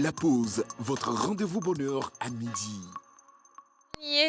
La pause, votre rendez-vous bonheur à midi.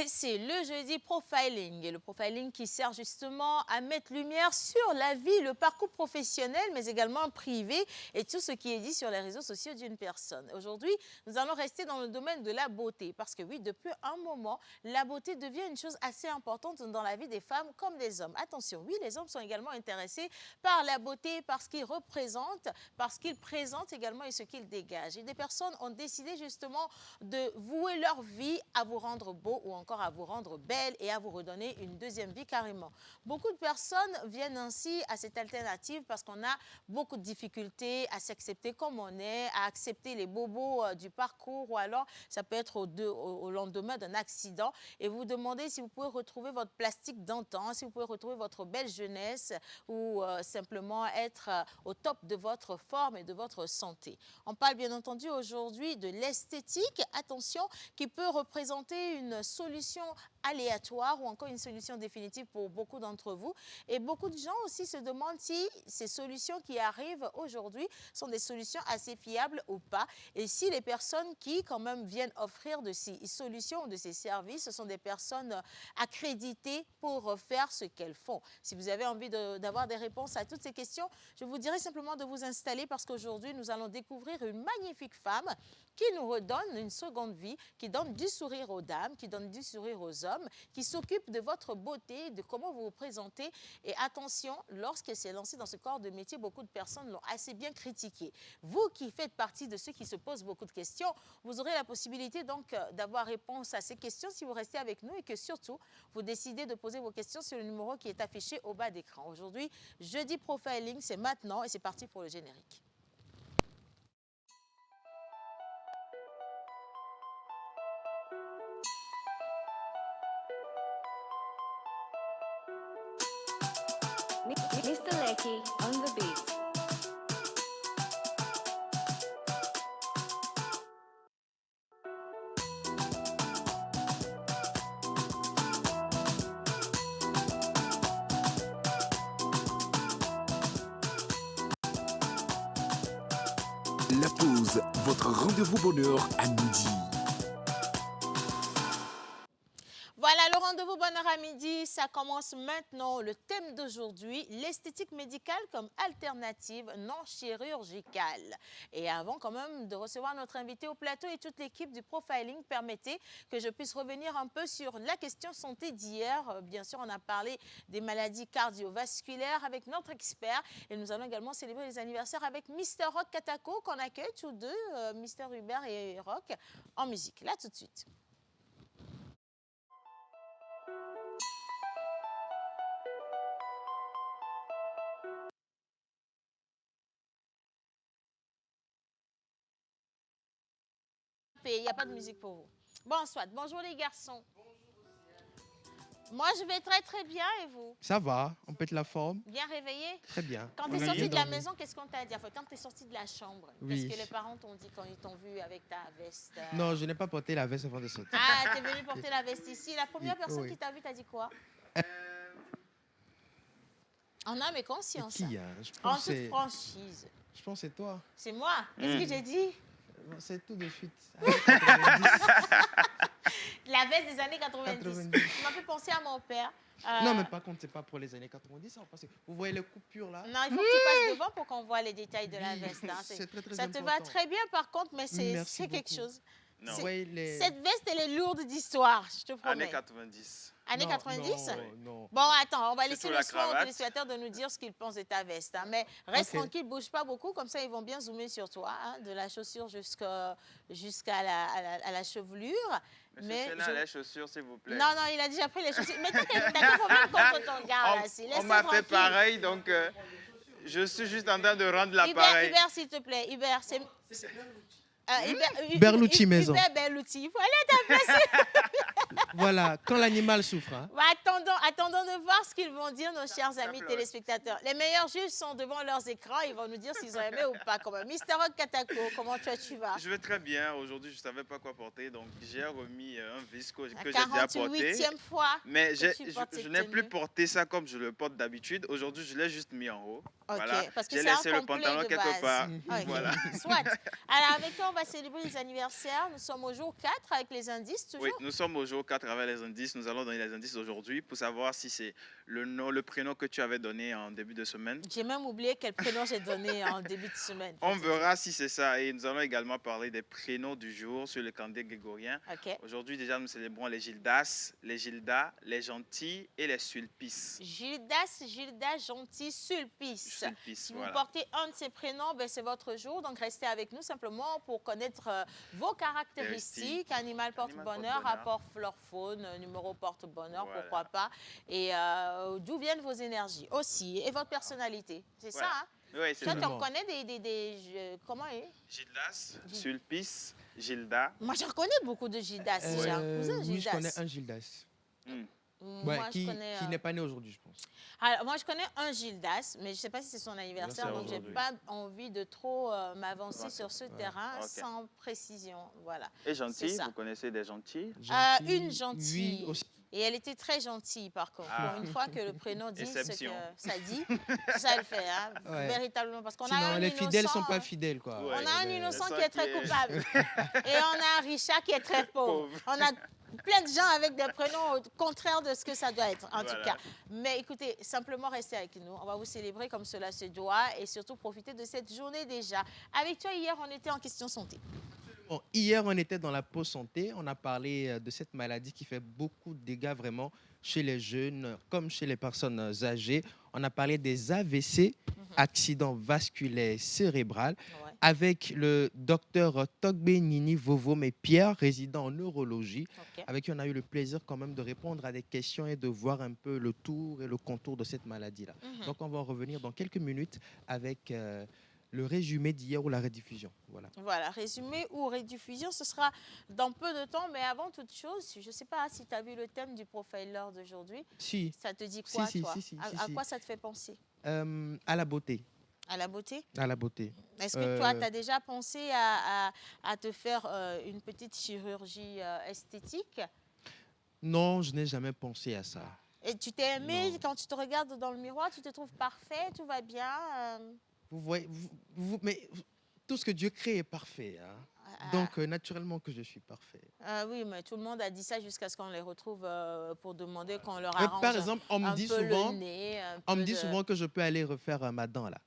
C'est le jeudi profiling. Et le profiling qui sert justement à mettre lumière sur la vie, le parcours professionnel, mais également privé et tout ce qui est dit sur les réseaux sociaux d'une personne. Aujourd'hui, nous allons rester dans le domaine de la beauté parce que oui, depuis un moment, la beauté devient une chose assez importante dans la vie des femmes comme des hommes. Attention, oui, les hommes sont également intéressés par la beauté, par ce qu'ils représentent, par ce qu'ils présentent également et ce qu'ils dégagent. Et des personnes ont décidé justement de vouer leur vie à vous rendre beau ou encore à vous rendre belle et à vous redonner une deuxième vie carrément. Beaucoup de personnes viennent ainsi à cette alternative parce qu'on a beaucoup de difficultés à s'accepter comme on est, à accepter les bobos du parcours ou alors ça peut être au lendemain d'un accident et vous vous demandez si vous pouvez retrouver votre plastique d'antan, si vous pouvez retrouver votre belle jeunesse ou simplement être au top de votre forme et de votre santé. On parle bien entendu aujourd'hui de l'esthétique, attention, qui peut représenter une solution aléatoire ou encore une solution définitive pour beaucoup d'entre vous. Et beaucoup de gens aussi se demandent si ces solutions qui arrivent aujourd'hui sont des solutions assez fiables ou pas. Et si les personnes qui quand même viennent offrir de ces solutions ou de ces services, ce sont des personnes accréditées pour faire ce qu'elles font. Si vous avez envie d'avoir des réponses à toutes ces questions, je vous dirais simplement de vous installer parce qu'aujourd'hui, nous allons découvrir une magnifique femme qui nous redonne une seconde vie, qui donne du sourire aux dames, qui donne du sourire aux hommes, qui s'occupe de votre beauté, de comment vous vous présentez. Et attention, lorsqu'elle s'est lancée dans ce corps de métier, beaucoup de personnes l'ont assez bien critiquée. Vous qui faites partie de ceux qui se posent beaucoup de questions, vous aurez la possibilité donc d'avoir réponse à ces questions si vous restez avec nous et que surtout, vous décidez de poser vos questions sur le numéro qui est affiché au bas d'écran. Aujourd'hui, jeudi profiling, c'est maintenant et c'est parti pour le générique. Mr. Lecky on the beat. La pause, votre rendez-vous bonheur à midi. Voilà, le rendez-vous bonheur à midi, ça commence maintenant. Le thème d'aujourd'hui, l'esthétique médicale comme alternative non chirurgicale. Et avant quand même de recevoir notre invité au plateau et toute l'équipe du profiling, permettez que je puisse revenir un peu sur la question santé d'hier. Bien sûr, on a parlé des maladies cardiovasculaires avec notre expert et nous allons également célébrer les anniversaires avec Mr. Rock Katako qu'on accueille tous deux, Mr. Hubert et Rock, en musique. Là tout de suite. Il n'y a pas de musique pour vous. Bon, soit. Bonjour les garçons. Moi, je vais très très bien et vous? Ça va, on pète la forme. Bien réveillé? Très bien. Quand tu es sorti de la maison, qu'est-ce qu'on t'a dit? Enfin, quand tu es sorti de la chambre, oui. qu'est-ce que les parents t'ont dit quand ils t'ont vu avec ta veste? Non, je n'ai pas porté la veste avant de sortir. Ah, tu es venu porter la veste ici. La première personne qui t'a vu t'a dit quoi? En âme et conscience. Qui, hein? En toute franchise. Je pense que c'est toi. C'est moi? Qu'est-ce que j'ai dit? C'est tout de suite. La veste des années 90. Tu m'as fait penser à mon père. Non, mais par contre, c'est pas pour les années 90. Hein, parce que vous voyez les coupures là? Non, il faut que tu passes devant pour qu'on voit les détails de la veste. Hein. C'est très, très ça important. te va très bien par contre, mais c'est quelque chose. Non. Cette veste, elle est lourde d'histoire, je te promets. Années 90. Années 90? Non. Bon, attends, on va laisser le soin aux cravate. téléspectateurs de nous dire ce qu'ils pensent de ta veste. Hein. Mais reste tranquille, bouge pas beaucoup, comme ça ils vont bien zoomer sur toi, hein, de la chaussure jusqu'à la chevelure. Mais les chaussures, s'il vous plaît. Non, il a déjà pris les chaussures. Mais t'as quel problème contre ton gars, là? On m'a fait pareil, donc je suis juste en train de rendre l'appareil. Hubert, s'il te plaît, Hubert, c'est... Berluti maison. Hubert Berluti, il faut aller t'appeler. Voilà, quand l'animal souffre. Hein. Attendons de voir ce qu'ils vont dire, nos chers amis téléspectateurs. Les meilleurs juges sont devant leurs écrans, ils vont nous dire s'ils ont aimé ou pas. Mr. Rock Katako, comment tu vas? Je vais très bien. Aujourd'hui, je ne savais pas quoi porter, donc j'ai remis un visco que j'ai déjà porté. 48e fois. Mais je n'ai plus porté ça comme je le porte d'habitude. Aujourd'hui, je l'ai juste mis en haut. Ok, voilà. parce que j'ai c'est laissé un le pantalon complet de quelque base. part. Okay. Voilà. Soit. Alors, avec toi, on va célébrer les anniversaires. Nous sommes au jour 4 avec les indices, toujours. Oui, nous sommes au jour 4 avec les indices. Nous allons donner les indices aujourd'hui pour savoir si c'est le prénom que tu avais donné en début de semaine. J'ai même oublié quel prénom j'ai donné en début de semaine. On verra si c'est ça. Et nous allons également parler des prénoms du jour sur le calendrier grégorien. OK. Aujourd'hui, déjà, nous célébrons les Gildas, les Gildas, les Gentils et les Sulpices. Gildas, Gilda, Gentil, Sulpice. Sulpice, Si voilà. vous portez un de ces prénoms, ben, c'est votre jour. Donc, restez avec nous simplement pour connaître vos caractéristiques. Animal porte-bonheur, rapport flore-faune, numéro porte-bonheur, Voilà. pourquoi pas. Et d'où viennent vos énergies aussi. Et votre personnalité. C'est Voilà. ça, hein? Oui, c'est Toi, ça. tu en connais comment il est? Gildas, Sulpice, Gilda. Moi, je reconnais beaucoup de Gildas. J'ai un cousin Oui, je Gildas. connais un Gildas. Moi, Ouais, je qui connais, n'est pas né aujourd'hui, je pense. Alors, moi, je connais un Gildas, mais je ne sais pas si c'est son anniversaire, donc je n'ai aujourd'hui. pas envie de trop m'avancer sur ce terrain Ok. sans précision. Voilà. Et Gentil, C'est ça. vous connaissez des Gentils? Une gentille. Oui, aussi. Et elle était très gentille, par contre. Ah. Pour une fois que le prénom dit ce que Exception. ça dit, ça le fait, hein, Ouais. véritablement. Parce qu'on a Sinon, un les fidèles ne innocent, sont pas fidèles, quoi. Ouais. on a un innocent ça qui est qui très est- coupable. Et on a un Richard qui est très pauvre. Pauvre. On a plein de gens avec des prénoms contraires de ce que ça doit être, en tout Voilà. cas. Mais écoutez, simplement restez avec nous. On va vous célébrer comme cela se doit et surtout profiter de cette journée déjà. Avec toi, hier, on était en question santé. Bon, hier, on était dans la pause santé. On a parlé de cette maladie qui fait beaucoup de dégâts vraiment chez les jeunes comme chez les personnes âgées. On a parlé des AVC, accidents vasculaires cérébraux, Ouais. avec le docteur Togbe Nini Vovom et Pierre, résident en neurologie, OK. avec qui on a eu le plaisir quand même de répondre à des questions et de voir un peu le tour et le contour de cette maladie-là. Donc, on va en revenir dans quelques minutes avec le résumé d'hier ou la rediffusion. Voilà. Voilà, résumé ou rediffusion, ce sera dans peu de temps. Mais avant toute chose, je ne sais pas si tu as vu le thème du profiler d'aujourd'hui. Si, Ça te dit quoi, Si, toi? si, À quoi ça te fait penser? à la beauté. À la beauté? À la beauté. Est-ce que toi, tu as déjà pensé à te faire une petite chirurgie esthétique? Non, je n'ai jamais pensé à ça. Et tu t'es aimé Non. quand tu te regardes dans le miroir, tu te trouves parfait, tout va bien? Vous voyez, mais tout ce que Dieu crée est parfait. Hein. Donc, naturellement que je suis parfait. Oui, mais tout le monde a dit ça jusqu'à ce qu'on les retrouve pour demander qu'on leur Mais arrange par exemple, on me un dit peu souvent, le nez, un on me peu dit de- souvent que je peux aller refaire ma dent là.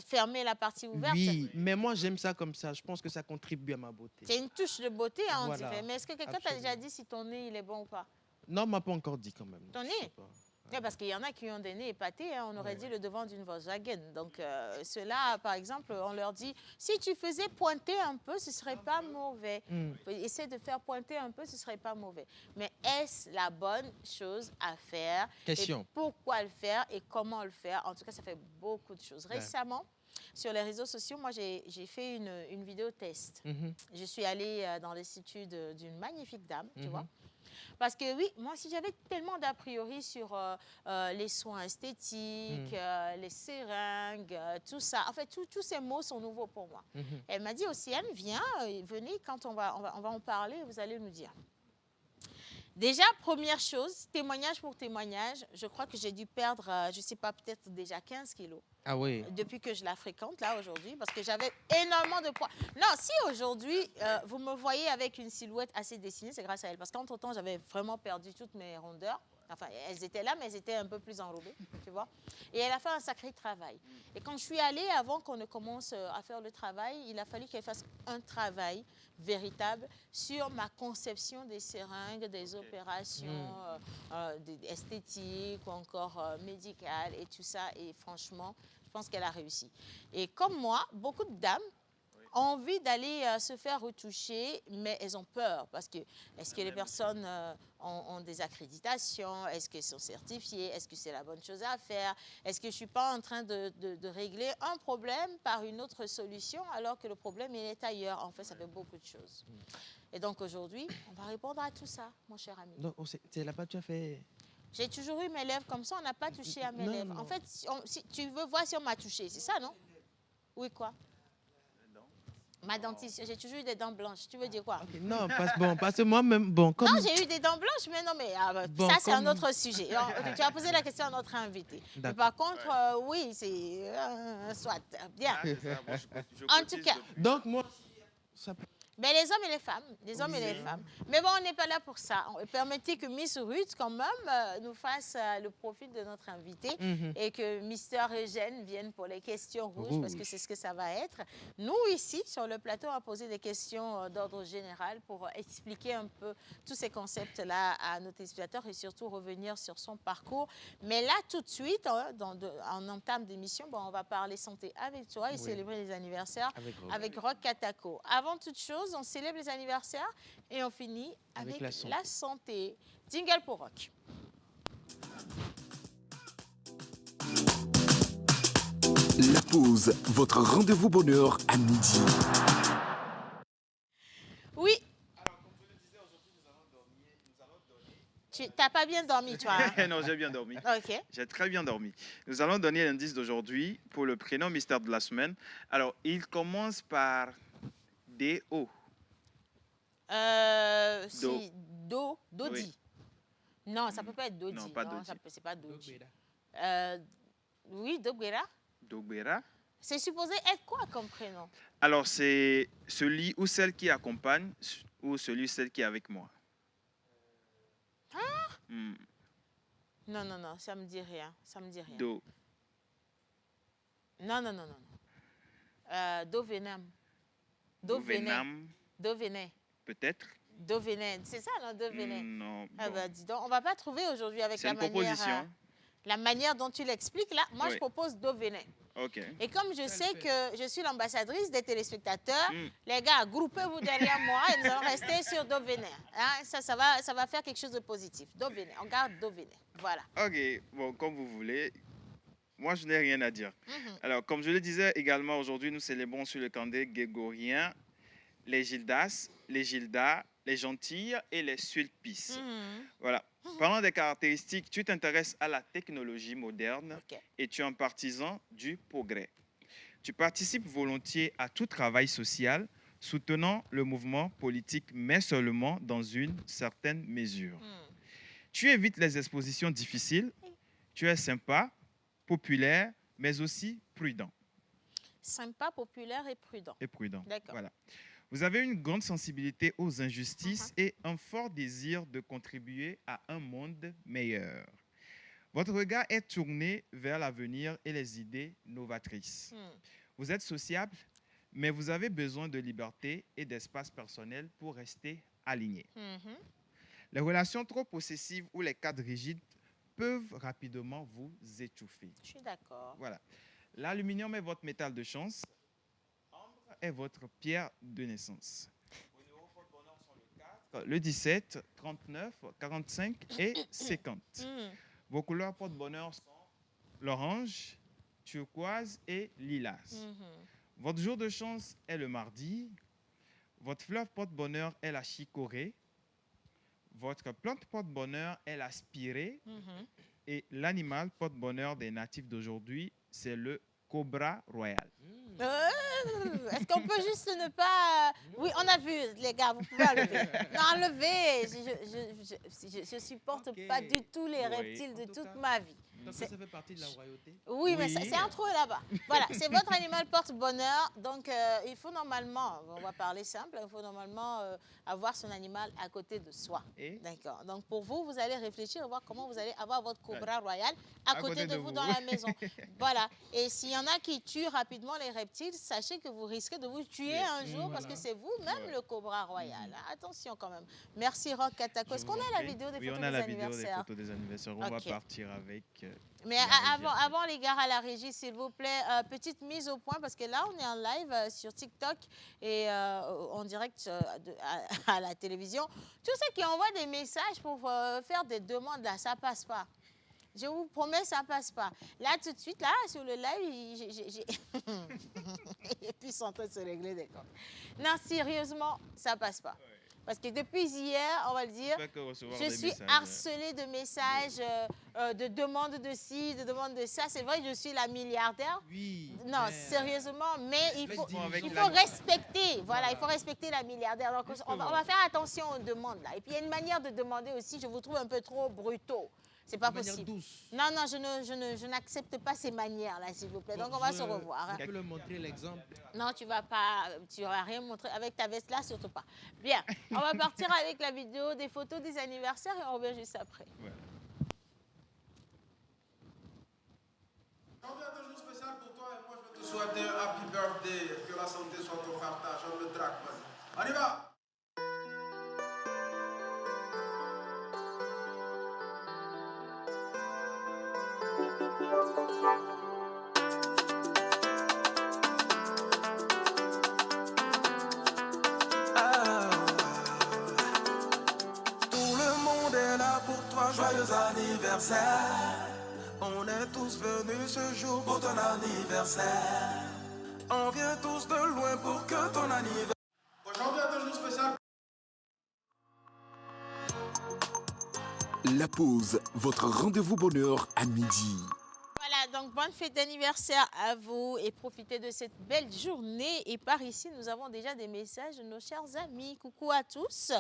fermer la partie ouverte. Oui, mais moi j'aime ça comme ça. Je pense que ça contribue à ma beauté. C'est une touche de beauté, hein, on Voilà. dirait. Mais est-ce que quelqu'un t'a déjà Absolument. dit si ton nez il est bon ou pas? Non, on m'a pas encore dit quand même. Ton Je nez? sais pas. Ouais, parce qu'il y en a qui ont des nez épatés, hein, on aurait dit le devant d'une Volkswagen. Donc, ceux-là, par exemple, on leur dit, si tu faisais pointer un peu, ce ne serait pas mauvais. Essaie de faire pointer un peu, ce ne serait pas mauvais. Mais est-ce la bonne chose à faire? Question. Et pourquoi le faire et comment le faire? En tout cas, ça fait beaucoup de choses. Récemment, sur les réseaux sociaux, moi, j'ai fait une vidéo test. Mhm. Je suis allée dans l'institut d'une magnifique dame, tu Mhm. vois. Parce que oui, moi aussi, j'avais tellement d'a priori sur les soins esthétiques, les seringues, tout ça. En fait, tous ces mots sont nouveaux pour moi. Mhm. Elle m'a dit aussi, Anne, viens, venez, quand on va en parler, vous allez nous dire. Déjà, première chose, témoignage pour témoignage, je crois que j'ai dû perdre, je ne sais pas, peut-être déjà 15 kilos. Ah oui. Depuis que je la fréquente, là, aujourd'hui, parce que j'avais énormément de poids. Non, si aujourd'hui, vous me voyez avec une silhouette assez dessinée, c'est grâce à elle. Parce qu'entre-temps, j'avais vraiment perdu toutes mes rondeurs. Enfin, elles étaient là, mais elles étaient un peu plus enrobées, tu vois. Et elle a fait un sacré travail. Et quand je suis allée, avant qu'on ne commence à faire le travail, il a fallu qu'elle fasse un travail véritable sur ma conception des seringues, des opérations esthétiques ou encore médicales et tout ça. Et franchement, je pense qu'elle a réussi. Et comme moi, beaucoup de dames ont envie d'aller se faire retoucher, mais elles ont peur parce que est-ce que les personnes ont des accréditations? Est-ce qu'elles sont certifiées? Est-ce que c'est la bonne chose à faire? Est-ce que je ne suis pas en train de régler un problème par une autre solution alors que le problème il est ailleurs? En fait, ça fait beaucoup de choses. Et donc aujourd'hui, on va répondre à tout ça, mon cher ami. Donc, c'est là-bas tu as fait. J'ai toujours eu mes lèvres comme ça, on n'a pas touché à mes Non, lèvres. non. En fait, si tu veux voir si on m'a touché, c'est ça, non? Oui, quoi? Ma dentiste, j'ai toujours eu des dents blanches. Tu veux dire quoi? Ok, non, parce que moi-même, bon, comme. Non, j'ai eu des dents blanches, mais non, mais Bon, ça, c'est un comme- autre sujet. Alors, tu as posé la question à notre invité. Mais D'accord. par contre, oui, c'est... soit, bien. Ah, c'est ça. Moi, je En tout cotise cas. depuis- Donc, moi, ça peut- Ben, les hommes et les femmes, les hommes et les femmes. Mais bon, on n'est pas là pour ça. Permettez que Miss Ruth, quand même, nous fasse le profil de notre invité et que Mister Eugène vienne pour les questions rouges, parce que c'est ce que ça va être. Nous, ici, sur le plateau, on va poser des questions d'ordre général pour expliquer un peu tous ces concepts-là à nos téléspectateurs et surtout revenir sur son parcours. Mais là, tout de suite, en entame d'émission, bon, on va parler santé avec toi et célébrer les anniversaires avec Rock Katako. Avant toute chose, on célèbre les anniversaires et on finit avec la santé. Jingle pour Rock. La pause, votre rendez-vous bonheur à midi. Oui. Alors, comme je le disais, aujourd'hui, nous allons donner... Tu n'as pas bien dormi, toi, hein? Non, j'ai bien dormi. OK. J'ai très bien dormi. Nous allons donner l'indice d'aujourd'hui pour le prénom mystère de la semaine. Alors, il commence par D-O. Si, Dodi. Oui. Non, ça ne peut pas être Dodi. Non, pas Dodi. C'est pas Dodi. Oui, Doguera. Dogbera. C'est supposé être quoi comme prénom? Alors, c'est celui ou celle qui accompagne ou celui ou celle qui est avec moi. Non, non, non, ça me dit rien. Ça me dit rien. Do. Non, non, non, non. Dovenam. Dovenam. Dovenet. Peut-être. Dovenet. C'est ça, non? Dovenet. Non. Ah Bon. bah, dis donc, on ne va pas trouver aujourd'hui avec C'est la une manière, proposition. la manière dont tu l'expliques. Là, moi, Oui. je propose Dovenet. OK. Et comme je sais que je suis l'ambassadrice des téléspectateurs, Mm. les gars, groupez-vous derrière moi et nous allons rester sur Dovenet. Hein? Ça va faire quelque chose de positif. Dovenet, on garde Dovenet. Voilà. OK. Bon, comme vous voulez. Moi, je n'ai rien à dire. Alors, comme je le disais également, aujourd'hui, nous célébrons sur le calendrier grégorien les Gildas, les Gildas, les Gentilles et les Sulpices. Voilà. Parlant des caractéristiques, tu t'intéresses à la technologie moderne OK. et tu es un partisan du progrès. Tu participes volontiers à tout travail social, soutenant le mouvement politique, mais seulement dans une certaine mesure. Tu évites les expositions difficiles, tu es sympa, populaire, mais aussi prudent. Sympa, populaire et prudent. Et prudent. D'accord. Voilà. Vous avez une grande sensibilité aux injustices et un fort désir de contribuer à un monde meilleur. Votre regard est tourné vers l'avenir et les idées novatrices. Vous êtes sociable, mais vous avez besoin de liberté et d'espace personnel pour rester aligné. Les relations trop possessives ou les cadres rigides peuvent rapidement vous étouffer. Je suis d'accord. Voilà. L'aluminium est votre métal de chance. Ambre est votre pierre de naissance. Vos numéros porte-bonheur sont le 4, le 17, 39, 45 et 50. Vos couleurs porte-bonheur sont l'orange, turquoise et lilas. Votre jour de chance est le mardi. Votre fleur porte-bonheur est la chicorée. Votre plante porte-bonheur est la spirée. Et l'animal porte-bonheur des natifs d'aujourd'hui, c'est le cobra royal. Est-ce qu'on peut juste ne pas... Oui, on a vu, les gars, vous pouvez enlever. Non, enlever. Je supporte pas du tout les reptiles de toute ma vie. Donc ça fait partie de la royauté. Oui, mais c'est entre eux là-bas. Voilà, c'est votre animal porte-bonheur. Donc, il faut normalement, on va parler simple, il faut normalement avoir son animal à côté de soi. D'accord. Donc, pour vous, vous allez réfléchir et voir comment vous allez avoir votre cobra royal à côté de vous dans la maison. Voilà. Et s'il y en a qui tuent rapidement les reptiles, sachez que vous risquez de vous tuer un jour parce que c'est vous-même le cobra royal. Attention quand même. Merci Rock Katako. Est-ce qu'on a la vidéo des photos des anniversaires? Oui, on a la vidéo des photos des anniversaires. On va partir avec... Mais avant les gars à la régie, s'il vous plaît, petite mise au point, parce que là, on est en live sur TikTok et en direct à la télévision. Tous ceux qui envoient des messages pour faire des demandes, là, ça passe pas. Je vous promets, ça passe pas. Là, tout de suite, là, sur le live, et puis ils sont en train de se régler des comptes. Non, sérieusement, ça passe pas. Parce que depuis hier, on va le dire, je suis harcelée de messages, de demandes de ci, de demandes de ça. C'est vrai que je suis la milliardaire. Oui. Non, sérieusement, mais il faut respecter. Voilà, il faut respecter la milliardaire. Donc, on va faire attention aux demandes là. Et puis, il y a une manière de demander aussi, je vous trouve un peu trop brutaux. C'est pas De manière possible. douce. Non, non, je n'accepte pas ces manières-là, s'il vous plaît. Donc, Bon, on va se revoir. Hein. Tu peux le montrer l'exemple. Non, tu vas rien montrer. Avec ta veste là, surtout pas. Bien, on va partir avec la vidéo des photos des anniversaires et on revient juste après. Ouais. Aujourd'hui est un jour spécial pour toi et moi je vais te souhaiter un happy birthday, que la santé soit ton partage, on le traque, vas-y. On y va! Tout le monde est là pour toi, joyeux anniversaire. On est tous venus ce jour pour ton anniversaire. On vient tous de loin pour que ton anniversaire. Aujourd'hui est un jour spécial. La pause, votre rendez-vous bonheur à midi. Voilà, donc bonne fête d'anniversaire à vous et profitez de cette belle journée. Et par ici, nous avons déjà des messages de nos chers amis. Coucou à tous.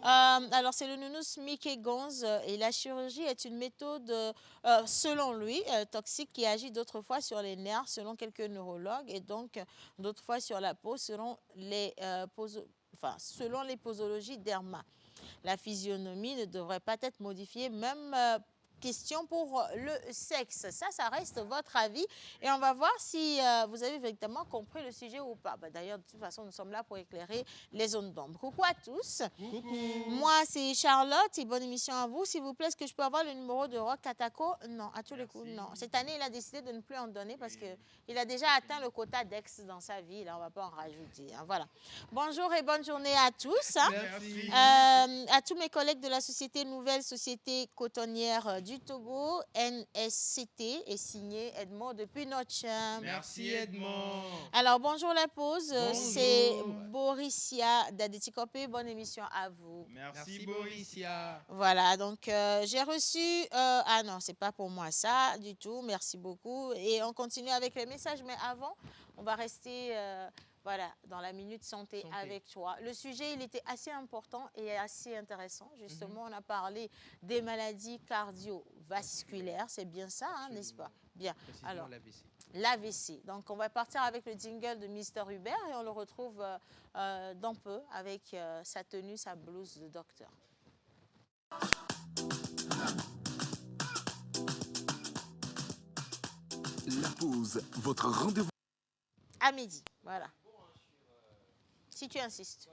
Alors, c'est le nounous Mickey Gonz et la chirurgie est une méthode, selon lui, toxique qui agit d'autres fois sur les nerfs, selon quelques neurologues, et donc d'autres fois sur la peau, selon les, selon les posologies d'Herma. La physionomie ne devrait pas être modifiée, même question pour le sexe. Ça reste votre avis. Et on va voir si vous avez véritablement compris le sujet ou pas. D'ailleurs, de toute façon, nous sommes là pour éclairer les zones d'ombre. Coucou à tous. Coucou. Moi, c'est Charlotte et bonne émission à vous. S'il vous plaît, est-ce que je peux avoir le numéro de Rock Katako? Non, à tous les coups, non. Cette année, il a décidé de ne plus en donner parce qu'il a déjà atteint le quota d'ex dans sa vie. Là, on ne va pas en rajouter. Hein, voilà. Bonjour et bonne journée à tous. Hein. Merci. À tous mes collègues de la société Nouvelle Société Cotonnière du Togo, NSCT, est signé Edmond depuis Notcham. Merci Edmond. Alors, bonjour la pause. Bonjour. C'est Borissia d'Adetikopé. Bonne émission à vous. Merci, Merci Boris. Borissia. Voilà, donc j'ai reçu... ah non, c'est pas pour moi ça du tout. Merci beaucoup. Et on continue avec les messages. Mais avant, on va rester... voilà, dans la minute santé avec toi. Le sujet, il était assez important et assez intéressant. Justement, on a parlé des maladies cardiovasculaires. C'est bien ça, hein, n'est-ce pas? Bien. Alors, l'AVC. Donc, on va partir avec le jingle de Mister Hubert et on le retrouve dans peu avec sa tenue, sa blouse de docteur. La pause, votre rendez-vous. À midi, voilà. Si tu insistes.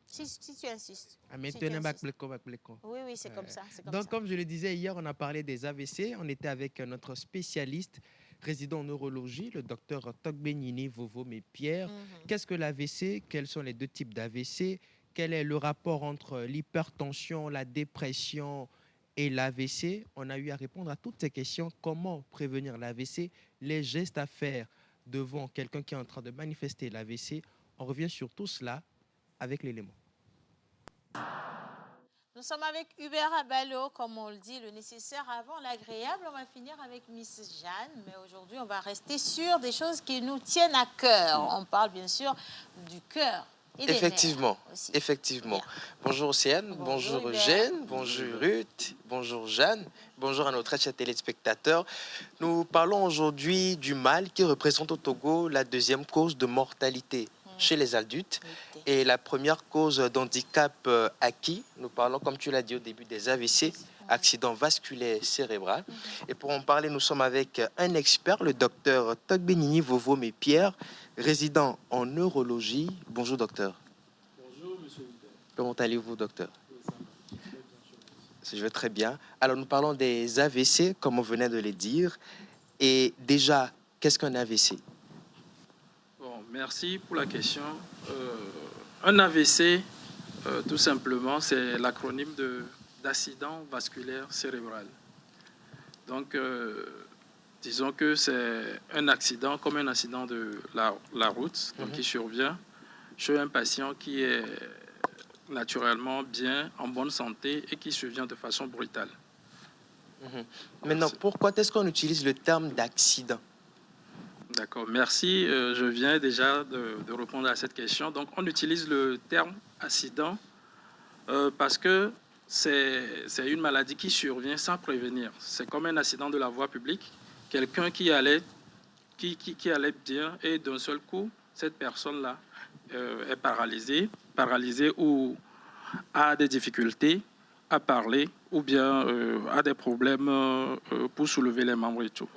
Si tu insistes. Ah, Si maintenant, tu insistes. Oui, oui, c'est comme ça. Donc, comme je le disais hier, on a parlé des AVC. On était avec notre spécialiste résident en neurologie, le docteur Togbenini Vovo-Pierre. Qu'est-ce que l'AVC? Quels sont les deux types d'AVC? Quel est le rapport entre l'hypertension, la dépression et l'AVC? On a eu à répondre à toutes ces questions. Comment prévenir l'AVC? Les gestes à faire devant quelqu'un qui est en train de manifester l'AVC. On revient sur tout cela avec l'élément. Nous sommes avec Hubert Abalo, comme on le dit, le nécessaire avant l'agréable. On va finir avec Miss Jeanne, mais aujourd'hui, on va rester sur des choses qui nous tiennent à cœur. On parle bien sûr du cœur. Et des Effectivement, nerfs aussi. effectivement. Bien. Bonjour Océane, Bonjour bonjour Hubert. Eugène, bonjour Ruth, bonjour Jeanne, bonjour à nos très chers téléspectateurs. Nous parlons aujourd'hui du mal qui représente au Togo la deuxième cause de mortalité chez les adultes et la première cause d'handicap acquis. Nous parlons, comme tu l'as dit au début, des AVC, accident vasculaire cérébral. Et pour en parler, nous sommes avec un expert, le docteur Togbenini Vovo-Pierre, résident en neurologie. Bonjour docteur. Bonjour, monsieur Hubert. Comment allez-vous, docteur? Je vais très bien. Alors, nous parlons des AVC, comme on venait de le dire. Et déjà, qu'est-ce qu'un AVC? Bon, merci pour la question. Un AVC, tout simplement, c'est l'acronyme d'accident vasculaire cérébral. Donc, disons que c'est un accident, comme un accident de la route, donc qui survient chez un patient qui est naturellement bien, en bonne santé et qui survient de façon brutale. Maintenant, pourquoi est-ce qu'on utilise le terme d'accident? D'accord, merci. Je viens déjà de répondre à cette question. Donc, on utilise le terme accident parce que c'est une maladie qui survient sans prévenir. C'est comme un accident de la voie publique. Quelqu'un qui allait bien et d'un seul coup, cette personne-là est paralysée ou a des difficultés à parler ou bien a des problèmes pour soulever les membres et tout.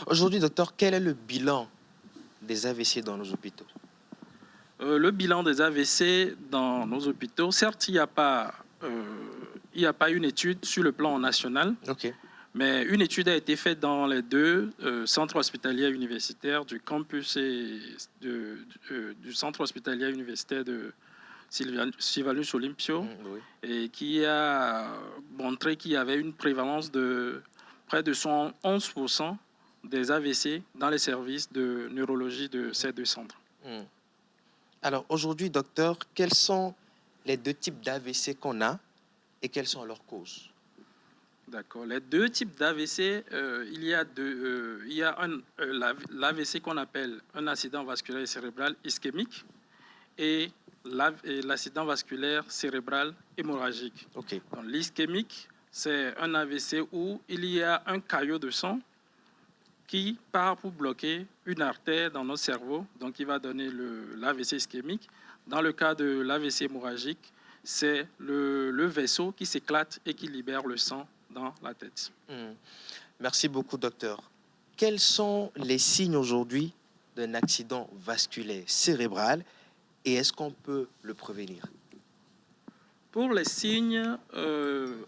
Aujourd'hui, docteur, quel est le bilan des AVC dans nos hôpitaux? Le bilan des AVC dans nos hôpitaux, certes, il n'y a pas une étude sur le plan national, Ok. mais une étude a été faite dans les deux centres hospitaliers universitaires du campus et du centre hospitalier universitaire de Sylvanus Olympio, Oui. et qui a montré qu'il y avait une prévalence de près de 111% des AVC dans les services de neurologie de ces deux centres. Alors aujourd'hui, docteur, quels sont les deux types d'AVC qu'on a et quelles sont leurs causes? D'accord. Les deux types d'AVC, il y a l'AVC qu'on appelle un accident vasculaire cérébral ischémique et l'accident vasculaire cérébral hémorragique. Ok. Donc, l'ischémique, c'est un AVC où il y a un caillot de sang qui part pour bloquer une artère dans notre cerveau, donc il va donner l'AVC ischémique. Dans le cas de l'AVC hémorragique, c'est le vaisseau qui s'éclate et qui libère le sang dans la tête. Merci beaucoup, docteur. Quels sont les signes aujourd'hui d'un accident vasculaire cérébral et est-ce qu'on peut le prévenir? Pour les signes,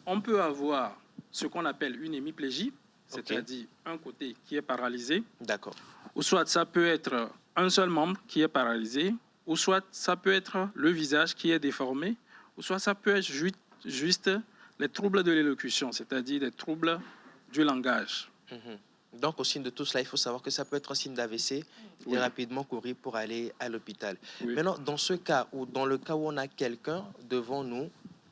on peut avoir ce qu'on appelle une hémiplégie, c'est-à-dire un côté qui est paralysé. D'accord. Ou soit ça peut être un seul membre qui est paralysé, ou soit ça peut être le visage qui est déformé, ou soit ça peut être juste les troubles de l'élocution, c'est-à-dire des troubles du langage. Donc, au signe de tout cela, il faut savoir que ça peut être un signe d'AVC Oui. et rapidement courir pour aller à l'hôpital. Oui. Maintenant, dans ce cas, ou dans le cas où on a quelqu'un devant nous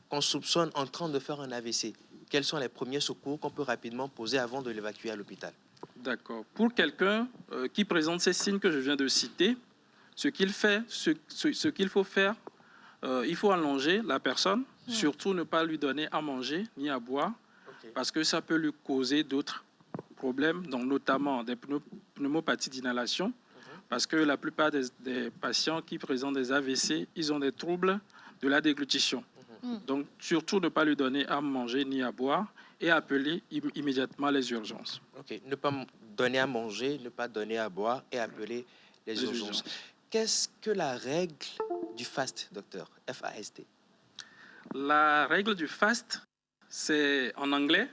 qu'on soupçonne en train de faire un AVC, quels sont les premiers secours qu'on peut rapidement poser avant de l'évacuer à l'hôpital? D'accord. Pour quelqu'un qui présente ces signes que je viens de citer, ce qu'il faut faire, il faut allonger la personne, surtout ne pas lui donner à manger ni à boire, parce que ça peut lui causer d'autres problèmes, donc notamment des pneumopathies d'inhalation, parce que la plupart des patients qui présentent des AVC, ils ont des troubles de la déglutition. Donc, surtout ne pas lui donner à manger ni à boire et appeler immédiatement les urgences. Ok. Ne pas donner à manger, ne pas donner à boire et appeler les urgences. Qu'est-ce que la règle du FAST, docteur? F-A-S-T. La règle du FAST, c'est en anglais.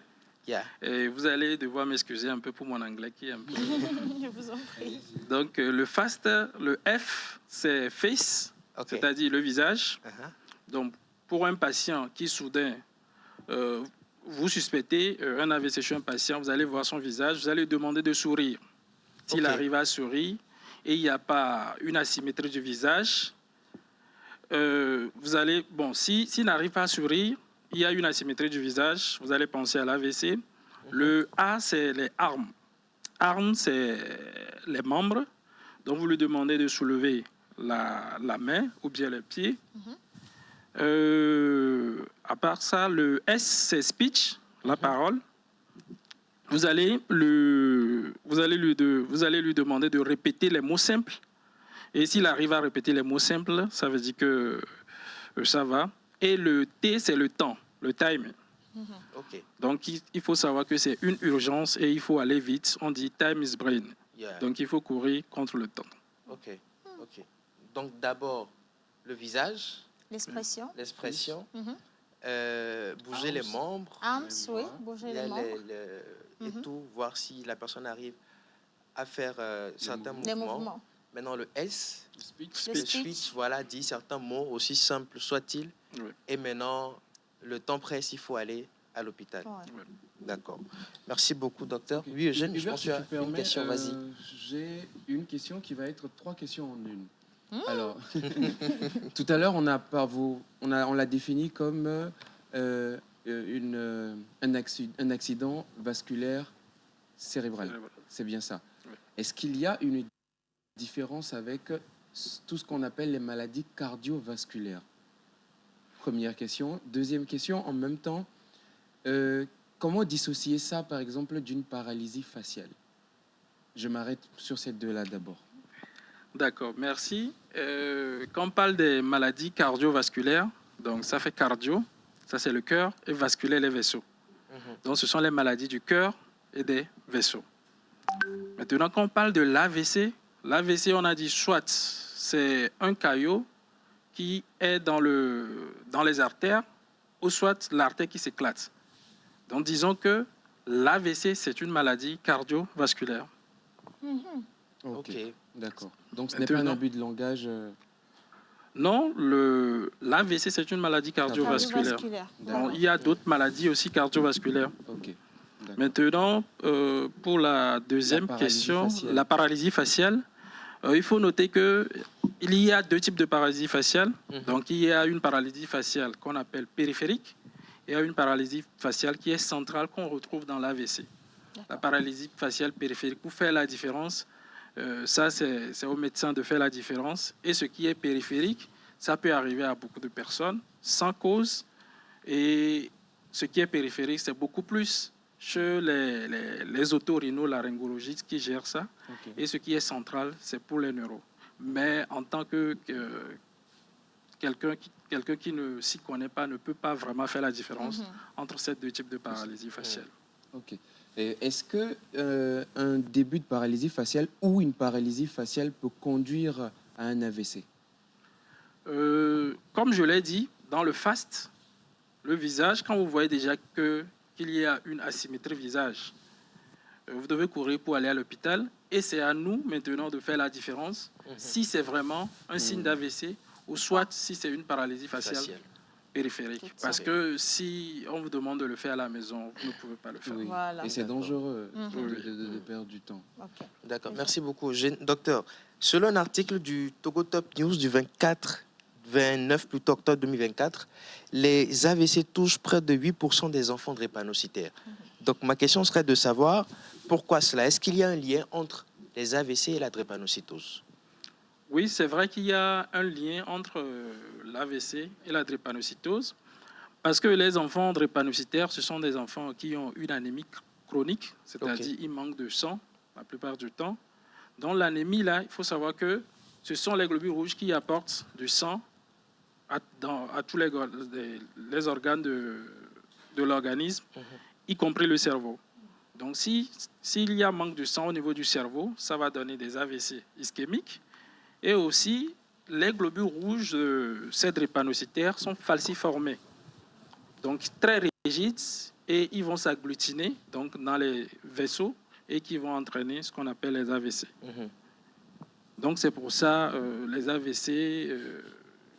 Yeah. Et vous allez devoir m'excuser un peu pour mon anglais qui est un peu... Je vous en prie. Donc, le FAST, le F, c'est face, c'est-à-dire le visage. Donc, pour un patient qui soudain, vous suspectez un AVC chez un patient, vous allez voir son visage, vous allez lui demander de sourire. S'il arrive à sourire et il n'y a pas une asymétrie du visage, vous allez, bon, s'il n'arrive pas à sourire, il y a une asymétrie du visage, vous allez penser à l'AVC. Le A, c'est les armes. Armes, c'est les membres. Donc, vous lui demandez de soulever la main ou bien les pieds. À part ça, le S, c'est speech, la parole. Vous allez lui demander de répéter les mots simples. Et s'il arrive à répéter les mots simples, ça veut dire que ça va. Et le T, c'est le temps, le time. Donc, il faut savoir que c'est une urgence et il faut aller vite. On dit time is brain. Donc, il faut courir contre le temps. Ok. Donc, d'abord, le visage. L'expression. Bouger les membres. Arms, oui, bouger les membres. Et tout, voir si la personne arrive à faire certains mouvements. Maintenant, le S, le speech, voilà, dit certains mots, aussi simples soient-ils. Et maintenant, le temps presse, il faut aller à l'hôpital. D'accord. Merci beaucoup, docteur. Oui, Eugène, je pense que tu as une question, vas-y. J'ai une question qui va être 3 questions en une. Alors, tout à l'heure, on l'a défini comme un accident vasculaire cérébral. C'est bien ça. Est-ce qu'il y a une différence avec tout ce qu'on appelle les maladies cardiovasculaires? Première question. Deuxième question, en même temps, comment dissocier ça, par exemple, d'une paralysie faciale? Je m'arrête sur ces deux-là d'abord. D'accord, merci. Quand on parle des maladies cardiovasculaires, donc ça fait cardio, ça c'est le cœur, et vasculaire les vaisseaux. Donc ce sont les maladies du cœur et des vaisseaux. Maintenant, quand on parle de l'AVC, l'AVC, on a dit soit c'est un caillot qui est dans les artères, ou soit l'artère qui s'éclate. Donc disons que l'AVC, c'est une maladie cardiovasculaire. Ok, Ok. d'accord. Donc ce n'est pas un abus de langage. Non, l'AVC, c'est une maladie cardiovasculaire. Bon, il y a d'autres maladies aussi cardiovasculaires. Ok. D'accord. Maintenant, pour la deuxième question, la paralysie faciale, il faut noter qu'il y a deux types de paralysie faciale. Donc, il y a une paralysie faciale qu'on appelle périphérique et il y a une paralysie faciale qui est centrale qu'on retrouve dans l'AVC. La paralysie faciale périphérique, pour faire la différence, ça, c'est au médecin de faire la différence. Et ce qui est périphérique, ça peut arriver à beaucoup de personnes sans cause. Et ce qui est périphérique, c'est beaucoup plus chez les otorhinolaryngologistes qui gèrent ça. Ok. Et ce qui est central, c'est pour les neuros. Mais en tant que quelqu'un qui ne s'y connaît pas ne peut pas vraiment faire la différence entre ces deux types de paralysie faciale. Ok. Et est-ce que un début de paralysie faciale ou une paralysie faciale peut conduire à un AVC? Comme je l'ai dit, dans le FAST, le visage, quand vous voyez déjà qu'il y a une asymétrie visage, vous devez courir pour aller à l'hôpital. Et c'est à nous maintenant de faire la différence si c'est vraiment un signe d'AVC ou soit si c'est une paralysie faciale périphérique. Parce que si on vous demande de le faire à la maison, vous ne pouvez pas le faire. Oui. Voilà. Et c'est dangereux de perdre du temps. Ok. D'accord, merci beaucoup. Docteur, selon un article du Togo Top News du 29 octobre 2024, les AVC touchent près de 8% des enfants drépanocytaires. Donc ma question serait de savoir pourquoi cela. Est-ce qu'il y a un lien entre les AVC et la drépanocytose? Oui, c'est vrai qu'il y a un lien entre l'AVC et la drépanocytose, parce que les enfants drépanocytaires, ce sont des enfants qui ont une anémie chronique, c'est-à-dire ils manquent de sang la plupart du temps. Dans l'anémie, là, il faut savoir que ce sont les globules rouges qui apportent du sang à tous les organes de l'organisme, y compris le cerveau. Donc, s'il y a manque de sang au niveau du cerveau, ça va donner des AVC ischémiques. Et aussi, les globules rouges de ces drépanocytaires sont falciformés, donc très rigides, et ils vont s'agglutiner donc, dans les vaisseaux et qui vont entraîner ce qu'on appelle les AVC. Donc, c'est pour ça les AVC,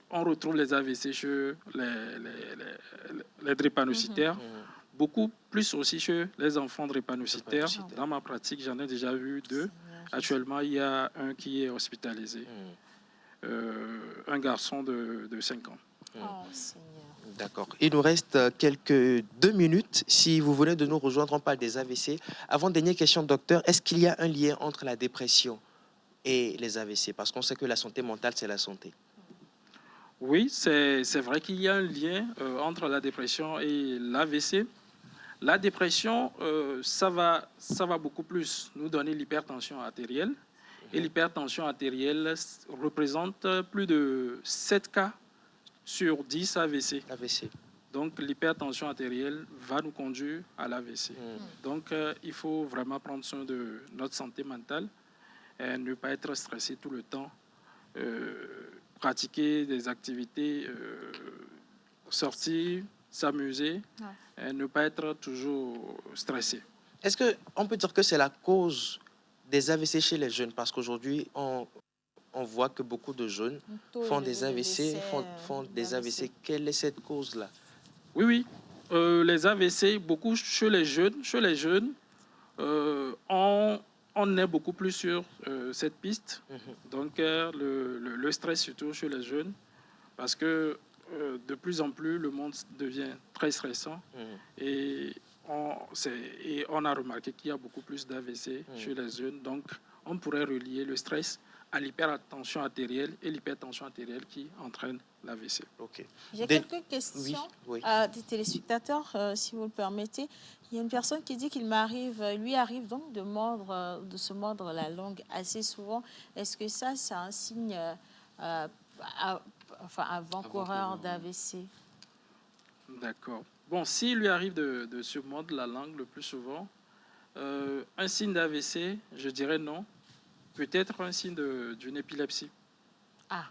on retrouve les AVC chez les drépanocytaires, beaucoup plus aussi chez les enfants drépanocytaires. Dans ma pratique, j'en ai déjà vu 2. Actuellement, il y a un qui est hospitalisé, un garçon de 5 ans. Oh, Seigneur. D'accord. Il nous reste quelques 2 minutes. Si vous venez de nous rejoindre, on parle des AVC. Avant, dernière question, docteur. Est-ce qu'il y a un lien entre la dépression et les AVC? Parce qu'on sait que la santé mentale, c'est la santé. Oui, c'est vrai qu'il y a un lien entre la dépression et l'AVC. La dépression, ça va beaucoup plus nous donner l'hypertension artérielle. Et l'hypertension artérielle représente plus de 7 cas sur 10 AVC. Donc, l'hypertension artérielle va nous conduire à l'AVC. Donc, il faut vraiment prendre soin de notre santé mentale et ne pas être stressé tout le temps. Pratiquer des activités, sortir, s'amuser, et ne pas être toujours stressé. Est-ce qu'on peut dire que c'est la cause des AVC chez les jeunes? Parce qu'aujourd'hui, on voit que beaucoup de jeunes font des AVC, font des AVC. Quelle est cette cause-là? Oui. Les AVC, beaucoup chez les jeunes, on est beaucoup plus sur cette piste. Donc, le stress surtout chez les jeunes, parce que de plus en plus, le monde devient très stressant. Et on a remarqué qu'il y a beaucoup plus d'AVC chez les jeunes. Donc, on pourrait relier le stress à l'hypertension artérielle et l'hypertension artérielle qui entraîne l'AVC. Ok. J'ai Des- quelques questions Oui. des téléspectateurs, si vous le permettez. Il y a une personne qui dit lui arrive donc de se mordre la langue assez souvent. Est-ce que ça, c'est un signe avant-coureur d'AVC? D'accord. Bon, s'il lui arrive de se mordre la langue le plus souvent, un signe d'AVC, je dirais non. Peut-être un signe d'une épilepsie. Ah.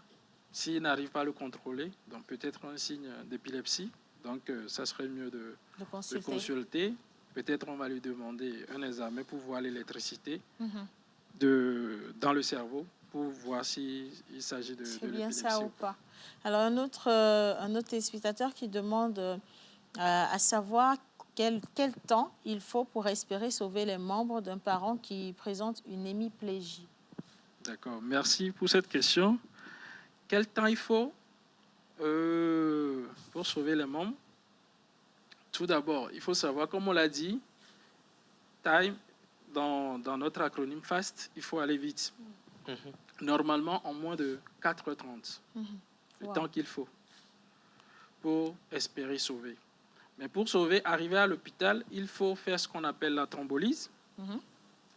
S'il n'arrive pas à le contrôler, donc peut-être un signe d'épilepsie. Donc, ça serait mieux de consulter. Peut-être on va lui demander un examen pour voir l'électricité dans le cerveau, pour voir s'il s'agit de C'est bien l'épilepsie ça ou pas? Alors, un autre téléspectateur qui demande à savoir quel temps il faut pour espérer sauver les membres d'un parent qui présente une hémiplégie. D'accord, merci pour cette question. Quel temps il faut pour sauver les membres? Tout d'abord, il faut savoir, comme on l'a dit, time, dans notre acronyme FAST, il faut aller vite. Normalement, en moins de 4h30, le temps qu'il faut pour espérer sauver. Mais pour sauver, arriver à l'hôpital, il faut faire ce qu'on appelle la thrombolyse.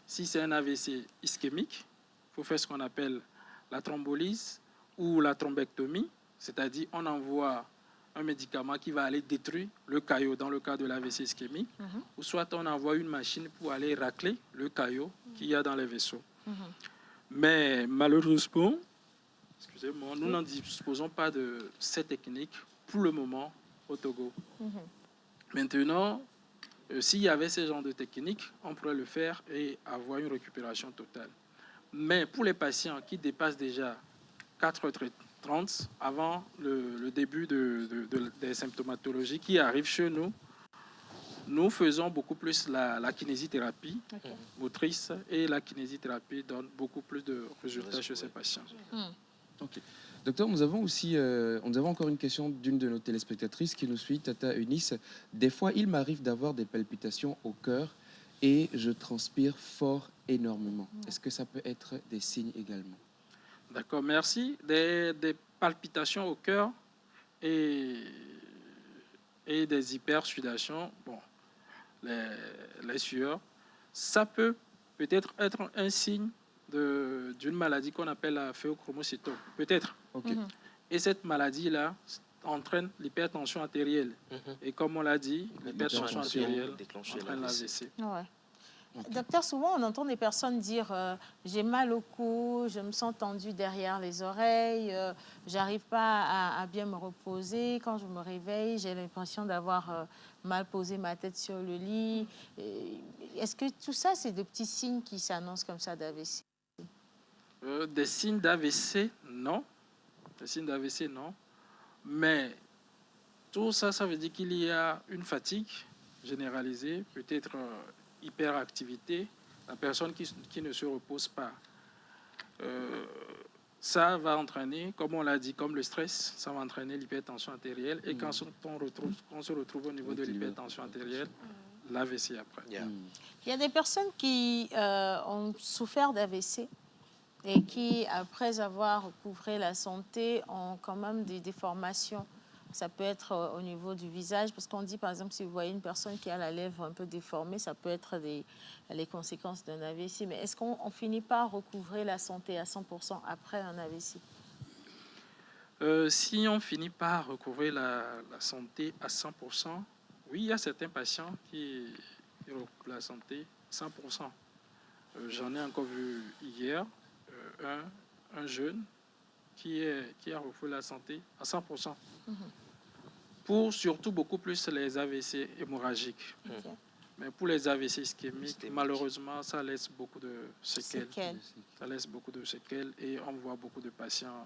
Si c'est un AVC ischémique, il faut faire ce qu'on appelle la thrombolyse ou la thrombectomie, c'est-à-dire on envoie un médicament qui va aller détruire le caillot dans le cas de l'AVC ischémique, ou soit on envoie une machine pour aller racler le caillot qu'il y a dans les vaisseaux. Mais malheureusement, excusez-moi, nous n'en disposons pas de cette technique pour le moment au Togo. Maintenant, s'il y avait ce genre de technique, on pourrait le faire et avoir une récupération totale. Mais pour les patients qui dépassent déjà 4h30 avant le début des symptomatologies qui arrivent chez nous, nous faisons beaucoup plus la kinésithérapie motrice, et la kinésithérapie donne beaucoup plus de résultats chez ces patients. Ok. Docteur, nous avons encore une question d'une de nos téléspectatrices qui nous suit, Tata Eunice. Des fois, il m'arrive d'avoir des palpitations au cœur et je transpire fort énormément. Est-ce que ça peut être des signes également? D'accord, merci. Des palpitations au cœur et des hypersudations, bon, les sueurs, ça peut-être être un signe d'une maladie qu'on appelle la phéochromocytome, peut-être. Et cette maladie-là entraîne l'hypertension artérielle. Et comme on l'a dit, l'hypertension artérielle entraîne l'AVC. Ouais. Docteur, souvent on entend des personnes dire j'ai mal au cou, je me sens tendu derrière les oreilles, j'arrive pas à bien me reposer. Quand je me réveille, j'ai l'impression d'avoir mal posé ma tête sur le lit. Est-ce que tout ça, c'est des petits signes qui s'annoncent comme ça d'AVC? Des signes d'AVC, non. Des signes d'AVC, non. Mais tout ça, ça veut dire qu'il y a une fatigue généralisée, peut-être hyperactivité, la personne qui ne se repose pas. Ça va entraîner, comme on l'a dit, comme le stress, ça va entraîner l'hypertension artérielle. Et quand on se retrouve au niveau de l'hypertension artérielle, l'AVC après. Il y a des personnes qui ont souffert d'AVC et qui, après avoir recouvré la santé, ont quand même des déformations. Ça peut être au niveau du visage, parce qu'on dit, par exemple, si vous voyez une personne qui a la lèvre un peu déformée, ça peut être les conséquences d'un AVC. Mais est-ce qu'on finit par recouvrer la santé à 100% après un AVC? Si on finit par recouvrer la santé à 100%, oui, il y a certains patients qui recouvrent la santé à 100%. J'en ai encore vu hier un jeune qui a recouvré la santé à 100%. Pour surtout beaucoup plus les AVC hémorragiques. Mais pour les AVC ischémiques, malheureusement, ça laisse beaucoup de séquelles. Ça laisse beaucoup de séquelles et on voit beaucoup de patients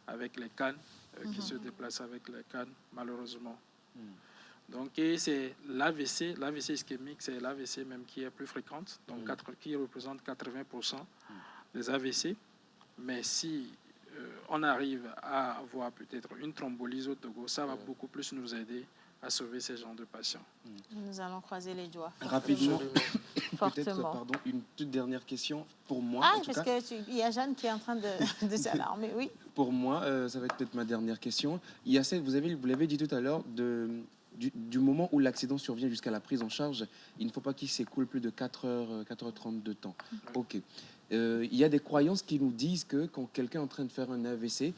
avec les cannes qui se déplacent avec les cannes, malheureusement. Donc, c'est l'AVC ischémique, c'est l'AVC même qui est plus fréquente, donc qui représente 80% des AVC. Mais si on arrive à avoir peut-être une thrombolyse au Togo, ça va beaucoup plus nous aider à sauver ces genres de patients. Nous allons croiser les doigts. Rapidement, peut-être Fortement. pardon, une toute dernière question pour moi. Ah, en tout parce cas. qu'il y a Jeanne qui est en train de s'alarmer, oui. Pour moi, ça va être peut-être ma dernière question. Il y a vous l'avez dit tout à l'heure, du moment où l'accident survient jusqu'à la prise en charge, il ne faut pas qu'il s'écoule plus de 4h30 de temps. Ok. Il y a des croyances qui nous disent que quand quelqu'un est en train de faire un AVC,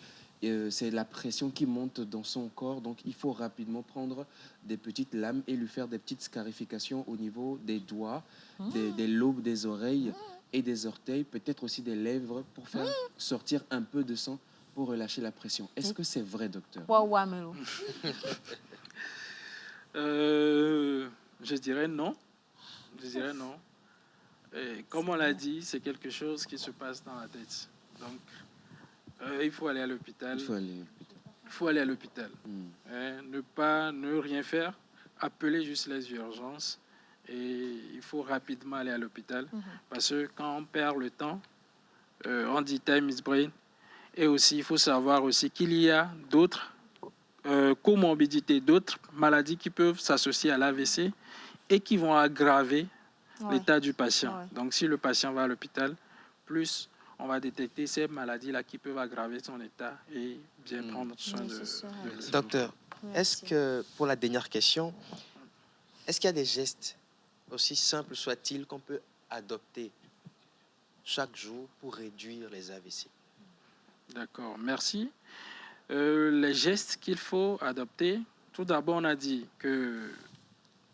c'est la pression qui monte dans son corps, donc il faut rapidement prendre des petites lames et lui faire des petites scarifications au niveau des doigts, des lobes des oreilles et des orteils, peut-être aussi des lèvres pour faire sortir un peu de sang pour relâcher la pression. Est-ce que c'est vrai, docteur? Waouh, Melo. Je dirais non. Je dirais non. Et comme on l'a dit, c'est quelque chose qui se passe dans la tête. Donc, il faut aller à l'hôpital. Il faut aller. Il faut aller à l'hôpital. Ne rien faire, appeler juste les urgences et il faut rapidement aller à l'hôpital parce que quand on perd le temps, on dit time is brain. Et aussi, il faut savoir aussi qu'il y a d'autres comorbidités, d'autres maladies qui peuvent s'associer à l'AVC et qui vont aggraver l'état du patient. Ouais. Donc, si le patient va à l'hôpital, plus on va détecter ces maladies-là qui peuvent aggraver son état et bien prendre soin de lui. Docteur, est-ce que, pour la dernière question, est-ce qu'il y a des gestes, aussi simples soient-ils, qu'on peut adopter chaque jour pour réduire les AVC? D'accord, merci. Les gestes qu'il faut adopter, tout d'abord, on a dit que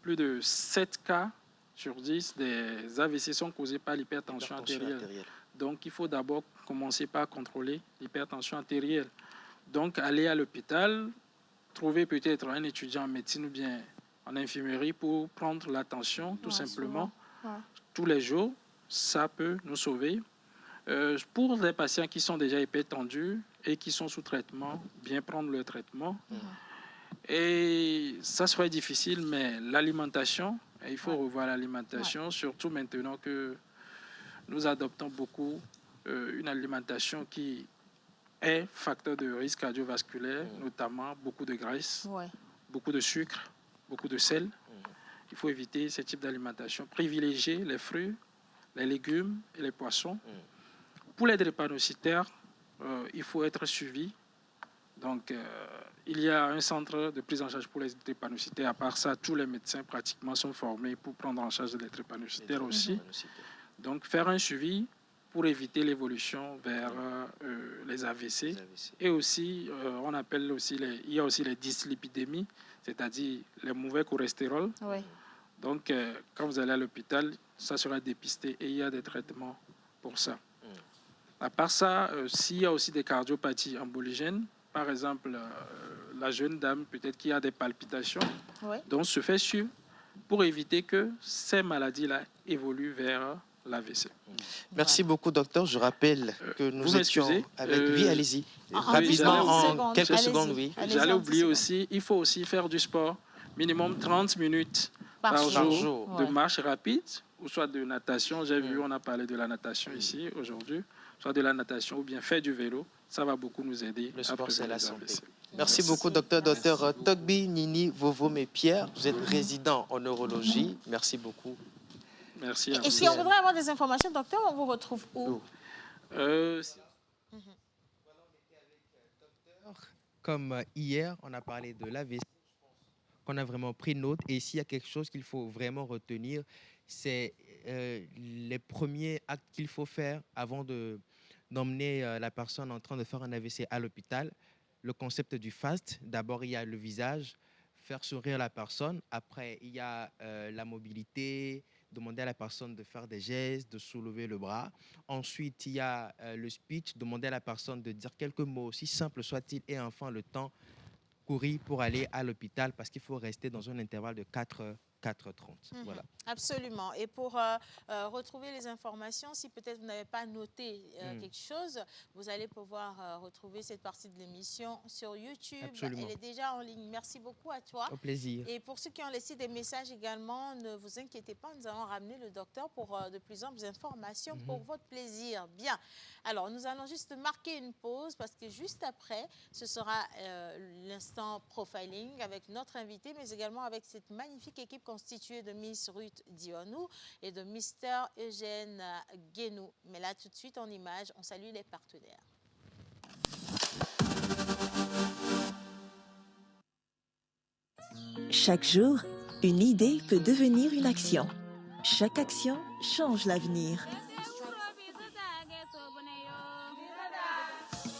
plus de 7 cas sur 10 des AVC sont causés par l'hypertension artérielle. Donc, il faut d'abord commencer par contrôler l'hypertension artérielle. Donc, aller à l'hôpital, trouver peut-être un étudiant en médecine ou bien en infirmerie pour prendre la tension, tout simplement, tous les jours, ça peut nous sauver. Pour les patients qui sont déjà hypertendus et qui sont sous traitement, bien prendre le traitement. Et ça serait difficile, mais l'alimentation, il faut revoir l'alimentation, surtout maintenant que nous adoptons beaucoup une alimentation qui est facteur de risque cardiovasculaire, notamment beaucoup de graisse, beaucoup de sucre, beaucoup de sel. Il faut éviter ce type d'alimentation, privilégier les fruits, les légumes et les poissons. Pour les drépanocytaires, il faut être suivi. Donc, il y a un centre de prise en charge pour les drépanocytaires. À part ça, tous les médecins pratiquement sont formés pour prendre en charge les drépanocytaires aussi. Donc, faire un suivi pour éviter l'évolution vers les AVC. Et aussi, on appelle aussi il y a aussi les dyslipidémies, c'est-à-dire les mauvais cholestérol. Donc, quand vous allez à l'hôpital, ça sera dépisté et il y a des traitements pour ça. À part ça, s'il y a aussi des cardiopathies emboligènes, par exemple, la jeune dame peut-être qui a des palpitations, donc se fait suivre pour éviter que ces maladies-là évoluent vers l'AVC. Merci beaucoup, docteur. Je rappelle que nous étions avec lui. Allez-y. Rapidement, en quelques secondes, oui. J'allais oublier aussi, il faut aussi faire du sport, minimum 30 minutes par jour de marche rapide ou soit de natation. J'ai vu, on a parlé de la natation ici aujourd'hui. Soit de la natation ou bien faire du vélo, ça va beaucoup nous aider. Le sport, c'est la santé. Merci beaucoup, docteur Togbi Nini Vovo-Pierre. Vous êtes résident en neurologie. Merci beaucoup. Merci à vous. Et si on voudrait avoir des informations, docteur, on vous retrouve où? Comme hier, on a parlé de l'AVC, qu'on a vraiment pris note. Et s'il y a quelque chose qu'il faut vraiment retenir, c'est les premiers actes qu'il faut faire avant d'emmener la personne en train de faire un AVC à l'hôpital. Le concept du FAST, d'abord il y a le visage, faire sourire la personne. Après il y a la mobilité, demander à la personne de faire des gestes, de soulever le bras. Ensuite il y a le speech, demander à la personne de dire quelques mots, aussi simples soit-il, et enfin le temps courir pour aller à l'hôpital parce qu'il faut rester dans un intervalle de 4 heures 4h30. Voilà. Absolument. Et pour retrouver les informations, si peut-être vous n'avez pas noté quelque chose, vous allez pouvoir retrouver cette partie de l'émission sur YouTube. Absolument. Elle est déjà en ligne. Merci beaucoup à toi. Au plaisir. Et pour ceux qui ont laissé des messages également, ne vous inquiétez pas, nous allons ramener le docteur pour de plus amples informations pour votre plaisir. Bien. Alors, nous allons juste marquer une pause parce que juste après, ce sera l'instant profiling avec notre invité, mais également avec cette magnifique équipe constituée de Miss Ruth Dionou et de Mister Eugène Guénou. Mais là, tout de suite, en image, on salue les partenaires. Chaque jour, une idée peut devenir une action. Chaque action change l'avenir.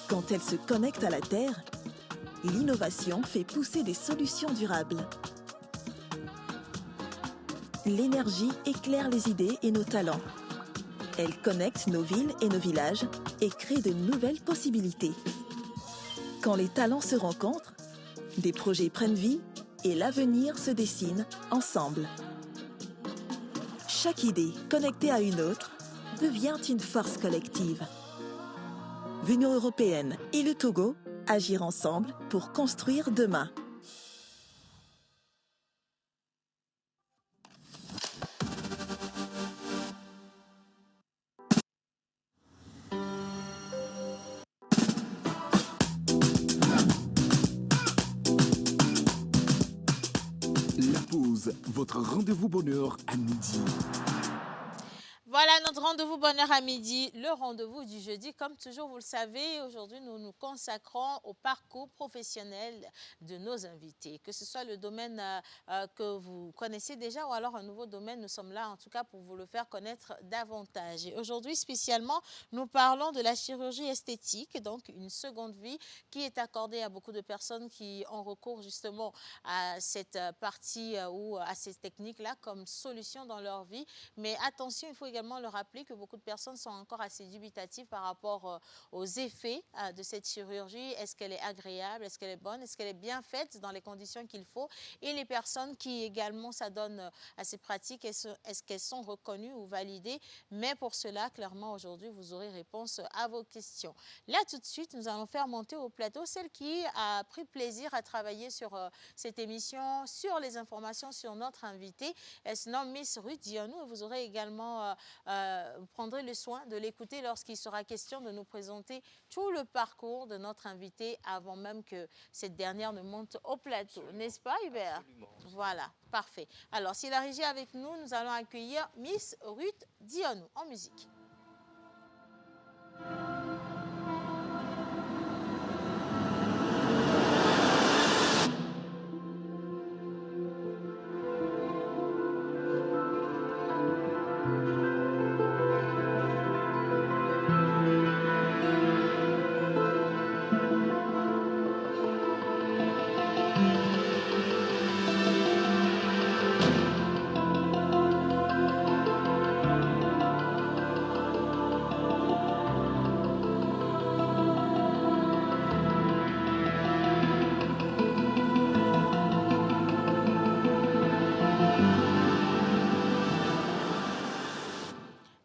Quand elle se connecte à la Terre, l'innovation fait pousser des solutions durables. L'énergie éclaire les idées et nos talents. Elle connecte nos villes et nos villages et crée de nouvelles possibilités. Quand les talents se rencontrent, des projets prennent vie et l'avenir se dessine ensemble. Chaque idée connectée à une autre devient une force collective. L'Union européenne et le Togo agir ensemble pour construire demain. La pause, votre rendez-vous bonheur à midi. Voilà notre rendez-vous bonheur à midi, le rendez-vous du jeudi. Comme toujours, vous le savez, aujourd'hui, nous nous consacrons au parcours professionnel de nos invités. Que ce soit le domaine que vous connaissez déjà ou alors un nouveau domaine, nous sommes là en tout cas pour vous le faire connaître davantage. Et aujourd'hui, spécialement, nous parlons de la chirurgie esthétique, donc une seconde vie qui est accordée à beaucoup de personnes qui ont recours justement à cette partie ou à ces techniques-là comme solution dans leur vie. Mais attention, il faut également le rappeler que beaucoup de personnes sont encore assez dubitatives par rapport aux effets de cette chirurgie. Est-ce qu'elle est agréable? Est-ce qu'elle est bonne? Est-ce qu'elle est bien faite dans les conditions qu'il faut? Et les personnes qui également s'adonnent à ces pratiques, est-ce qu'elles sont reconnues ou validées? Mais pour cela, clairement, aujourd'hui, vous aurez réponse à vos questions. Là, tout de suite, nous allons faire monter au plateau celle qui a pris plaisir à travailler sur cette émission, sur les informations sur notre invité. Elle se nomme Miss Ruth Dionou et vous aurez également vous prendrez le soin de l'écouter lorsqu'il sera question de nous présenter tout le parcours de notre invité avant même que cette dernière ne monte au plateau. N'est-ce pas, Hubert? Absolument. Voilà, parfait. Alors, si la régie est avec nous, nous allons accueillir Miss Ruth Dionou en musique.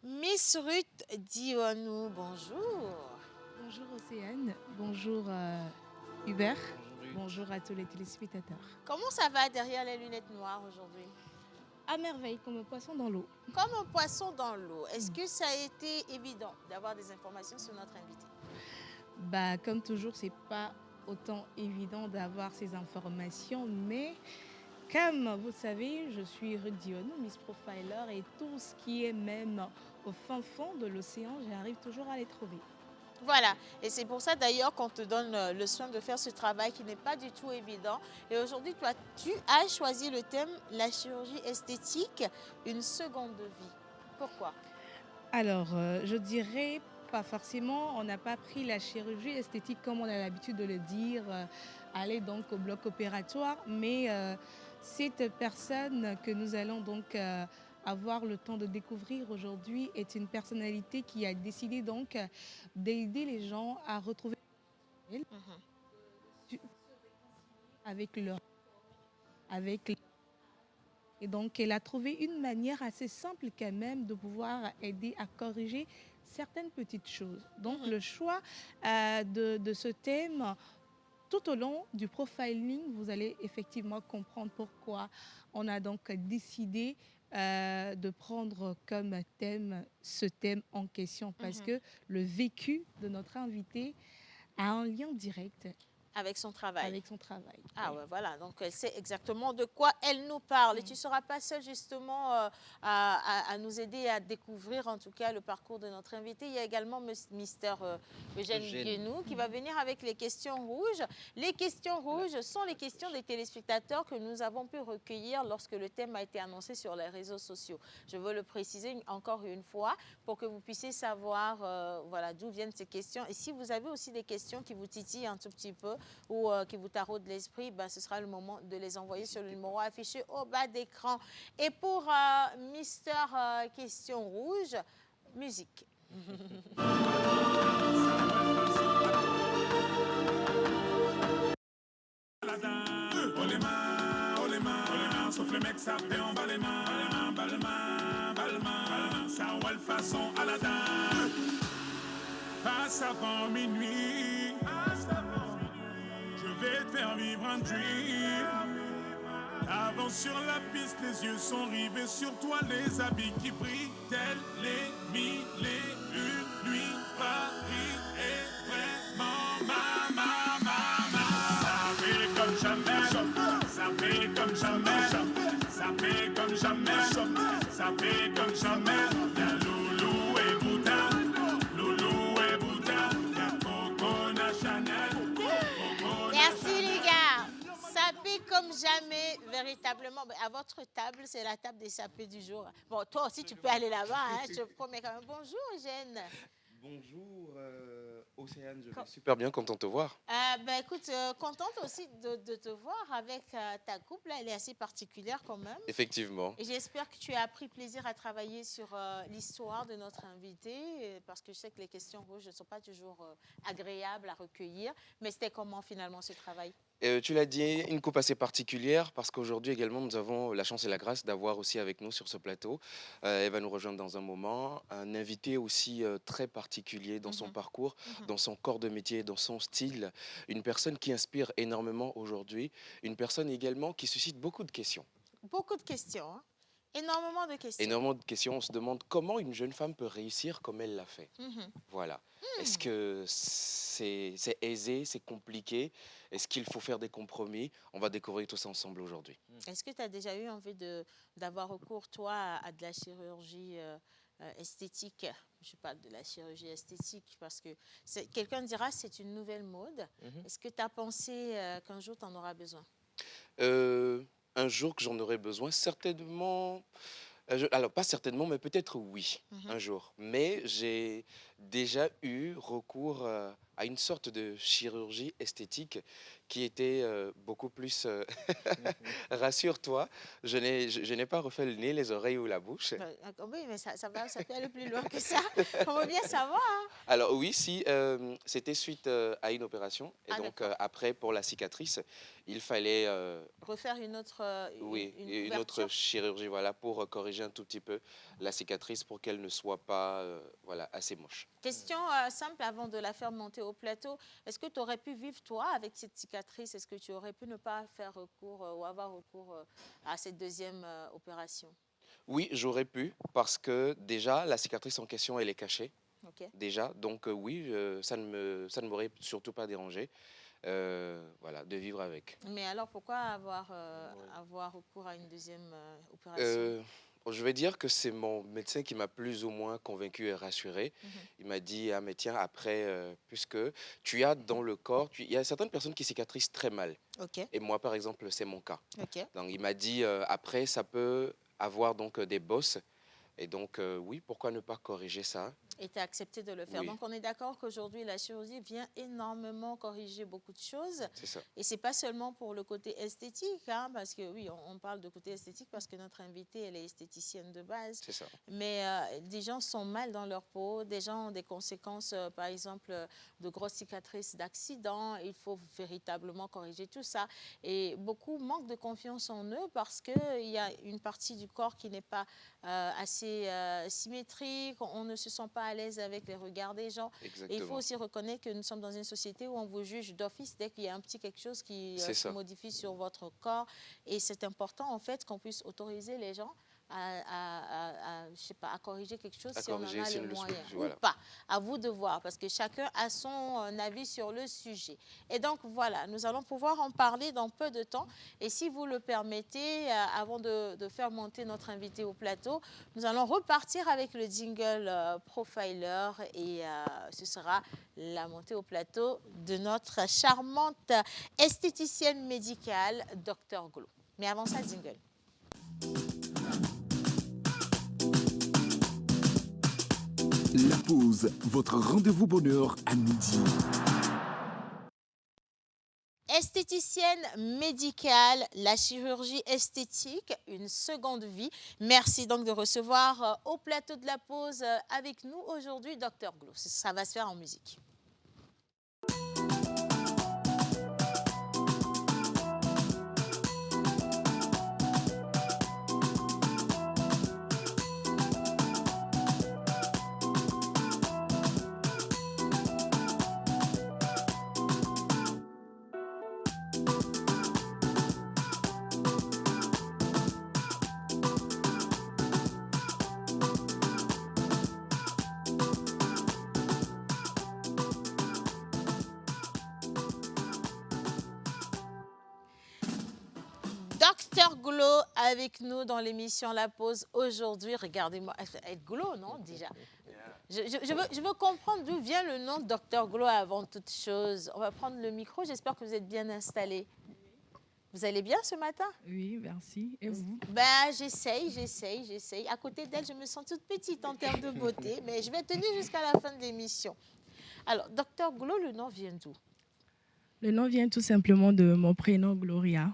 Miss Ruth Dionou, bonjour. Bonjour Océane, bonjour Hubert, bonjour à tous les téléspectateurs. Comment ça va derrière les lunettes noires aujourd'hui? À merveille, comme un poisson dans l'eau. Comme un poisson dans l'eau. Est-ce que ça a été évident d'avoir des informations sur notre invité? Bah, comme toujours, c'est pas autant évident d'avoir ces informations, mais comme vous le savez, je suis Ruth Dionou, Miss Profiler, et tout ce qui est même au fin fond de l'océan, j'arrive toujours à les trouver. Voilà, et c'est pour ça d'ailleurs qu'on te donne le soin de faire ce travail qui n'est pas du tout évident. Et aujourd'hui, toi, tu as choisi le thème « La chirurgie esthétique, une seconde vie ». Pourquoi? Alors, je dirais pas forcément, on n'a pas pris la chirurgie esthétique comme on a l'habitude de le dire, aller donc au bloc opératoire, mais cette personne que nous allons donc avoir le temps de découvrir aujourd'hui est une personnalité qui a décidé donc d'aider les gens à retrouver avec leur Et donc, elle a trouvé une manière assez simple quand même de pouvoir aider à corriger certaines petites choses. Donc, le choix de ce thème, tout au long du profiling, vous allez effectivement comprendre pourquoi on a donc décidé de prendre comme thème ce thème en question, parce que le vécu de notre invité a un lien direct avec son travail. avec son travail. Ah ouais, voilà, donc elle sait exactement de quoi elle nous parle. Et tu ne seras pas seule justement à nous aider à découvrir en tout cas le parcours de notre invité. Il y a également Mister Eugène Guénou qui va venir avec les questions rouges. Les questions rouges sont les questions des téléspectateurs que nous avons pu recueillir lorsque le thème a été annoncé sur les réseaux sociaux. Je veux le préciser encore une fois pour que vous puissiez savoir voilà, d'où viennent ces questions. Et si vous avez aussi des questions qui vous titillent un tout petit peu, ou qui vous taraudent l'esprit, ben, ce sera le moment de les envoyer sur le numéro affiché au bas d'écran. Et pour Mister Question Rouge, musique. Sauf le mec, ça fait en bas les mains, balmain, ça roule façon Aladdin. Passe avant minuit, je vais te faire vivre un dream. Avance sur la piste, les yeux sont rivés sur toi, les habits qui brillent, tels les mille et une nuits. Paris est vraiment ça fait comme jamais, ça fait comme jamais, ça fait comme jamais, ça fait comme jamais. Y'a Loulou et Bouddha, y'a Coco, Chanel. Merci les gars. Sapé comme jamais, véritablement. À votre table, c'est la table des sapés du jour. Bon, toi aussi, tu peux aller là-bas, hein, je te promets quand même. Bonjour, Eugène. Bonjour Océane, je vais super bien, content de te voir. Écoute, contente aussi de te voir avec ta coupe. Là, elle est assez particulière quand même. Effectivement. Et j'espère que tu as pris plaisir à travailler sur l'histoire de notre invité, parce que je sais que les questions rouges ne sont pas toujours agréables à recueillir. Mais c'était comment finalement ce travail? Tu l'as dit, une coupe assez particulière parce qu'aujourd'hui également nous avons la chance et la grâce d'avoir aussi avec nous sur ce plateau, elle va nous rejoindre dans un moment, un invité aussi très particulier dans son parcours, dans son corps de métier, dans son style, une personne qui inspire énormément aujourd'hui, une personne également qui suscite beaucoup de questions. Beaucoup de questions, hein? Énormément de questions. Énormément de questions, on se demande comment une jeune femme peut réussir comme elle l'a fait. Voilà. Est-ce que c'est aisé, c'est compliqué? Est-ce qu'il faut faire des compromis? On va découvrir tout ça ensemble aujourd'hui. Est-ce que tu as déjà eu envie d'avoir recours, toi, à de la chirurgie esthétique? Je parle de la chirurgie esthétique parce que quelqu'un dira c'est une nouvelle mode. Est-ce que tu as pensé qu'un jour tu en auras besoin? Un jour que j'en aurai besoin, certainement. Alors, pas certainement, mais peut-être oui, un jour. Mais j'ai déjà eu recours à une sorte de chirurgie esthétique qui était beaucoup plus... Rassure-toi, je n'ai pas refait le nez, les oreilles ou la bouche. Oui, mais ça peut aller plus loin que ça. On veut bien savoir. Hein? Alors oui, si, c'était suite à une opération. Et donc après, pour la cicatrice, il fallait... refaire une autre une autre chirurgie, voilà, pour corriger un tout petit peu la cicatrice pour qu'elle ne soit pas voilà, assez moche. Question simple avant de la faire monter au plateau. Est-ce que tu aurais pu vivre, toi, avec cette cicatrice? Est-ce que tu aurais pu ne pas faire recours ou avoir recours à cette deuxième opération? Oui, j'aurais pu, parce que déjà, la cicatrice en question, elle est cachée. Déjà, donc oui, ça ne m'aurait surtout pas dérangé. Voilà, de vivre avec. Mais alors, pourquoi avoir recours à une deuxième opération? Je vais dire que c'est mon médecin qui m'a plus ou moins convaincu et rassuré. Il m'a dit, ah mais tiens, après, puisque tu as dans le corps, il y a certaines personnes qui cicatrisent très mal. Et moi, par exemple, c'est mon cas. Donc, il m'a dit, après, ça peut avoir donc des bosses. Et donc, oui, pourquoi ne pas corriger ça? Et tu as accepté de le faire. Oui. Donc, on est d'accord qu'aujourd'hui, la chirurgie vient énormément corriger beaucoup de choses. C'est ça. Et ce n'est pas seulement pour le côté esthétique, hein, parce que oui, on parle de côté esthétique parce que notre invitée, elle est esthéticienne de base. C'est ça. Mais des gens sont mal dans leur peau, des gens ont des conséquences, par exemple, de grosses cicatrices d'accidents. Il faut véritablement corriger tout ça. Et beaucoup manquent de confiance en eux parce qu'il y a une partie du corps qui n'est pas assez symétrique. On ne se sent pas à l'aise avec les regards des gens. Exactement. Et il faut aussi reconnaître que nous sommes dans une société où on vous juge d'office dès qu'il y a un petit quelque chose qui C'est se ça. modifie sur votre corps. Et c'est important, en fait, qu'on puisse autoriser les gens je sais pas, à corriger quelque chose À si on en corriger, a si les on le moyens souhaite, voilà. ou pas. À vous de voir, parce que chacun a son avis sur le sujet. Et donc, voilà, nous allons pouvoir en parler dans peu de temps. Et si vous le permettez, avant de faire monter notre invité au plateau, nous allons repartir avec le jingle Profiler et ce sera la montée au plateau de notre charmante esthéticienne médicale, Dr Glo. Mais avant ça, jingle. La pause, votre rendez-vous bonheur à midi. Esthéticienne médicale, la chirurgie esthétique, une seconde vie. Merci donc de recevoir au plateau de la pause avec nous aujourd'hui Dr Glo. Ça va se faire en musique. Dr Glo avec nous dans l'émission La Pause aujourd'hui. Regardez-moi, elle est Glo, non, déjà? Je veux comprendre d'où vient le nom de Dr Glo avant toute chose. On va prendre le micro, j'espère que vous êtes bien installés. Vous allez bien ce matin? Oui, merci. Et vous? Ben, j'essaye. À côté d'elle, je me sens toute petite en termes de beauté, mais je vais tenir jusqu'à la fin de l'émission. Alors, Dr Glo, le nom vient d'où? Le nom vient tout simplement de mon prénom Gloria.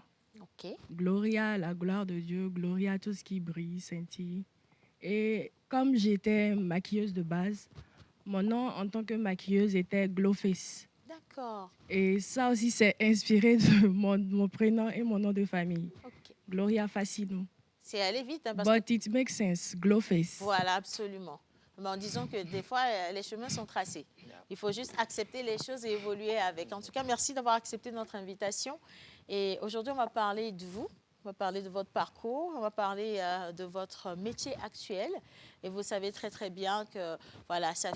Ok. Gloria, la gloire de Dieu, Gloria, tout ce qui brille, scintille. Et comme j'étais maquilleuse de base, mon nom en tant que maquilleuse était Glowface. D'accord. Et ça aussi, c'est inspiré de mon prénom et mon nom de famille. Ok. Gloria Fascino. C'est allé vite. Hein, parce But it makes sense, Glowface. Voilà, absolument. Mais en disant que des fois, les chemins sont tracés. Il faut juste accepter les choses et évoluer avec. En tout cas, merci d'avoir accepté notre invitation. Et aujourd'hui, on va parler de vous, on va parler de votre parcours, on va parler de votre métier actuel. Et vous savez très, très bien que voilà, ça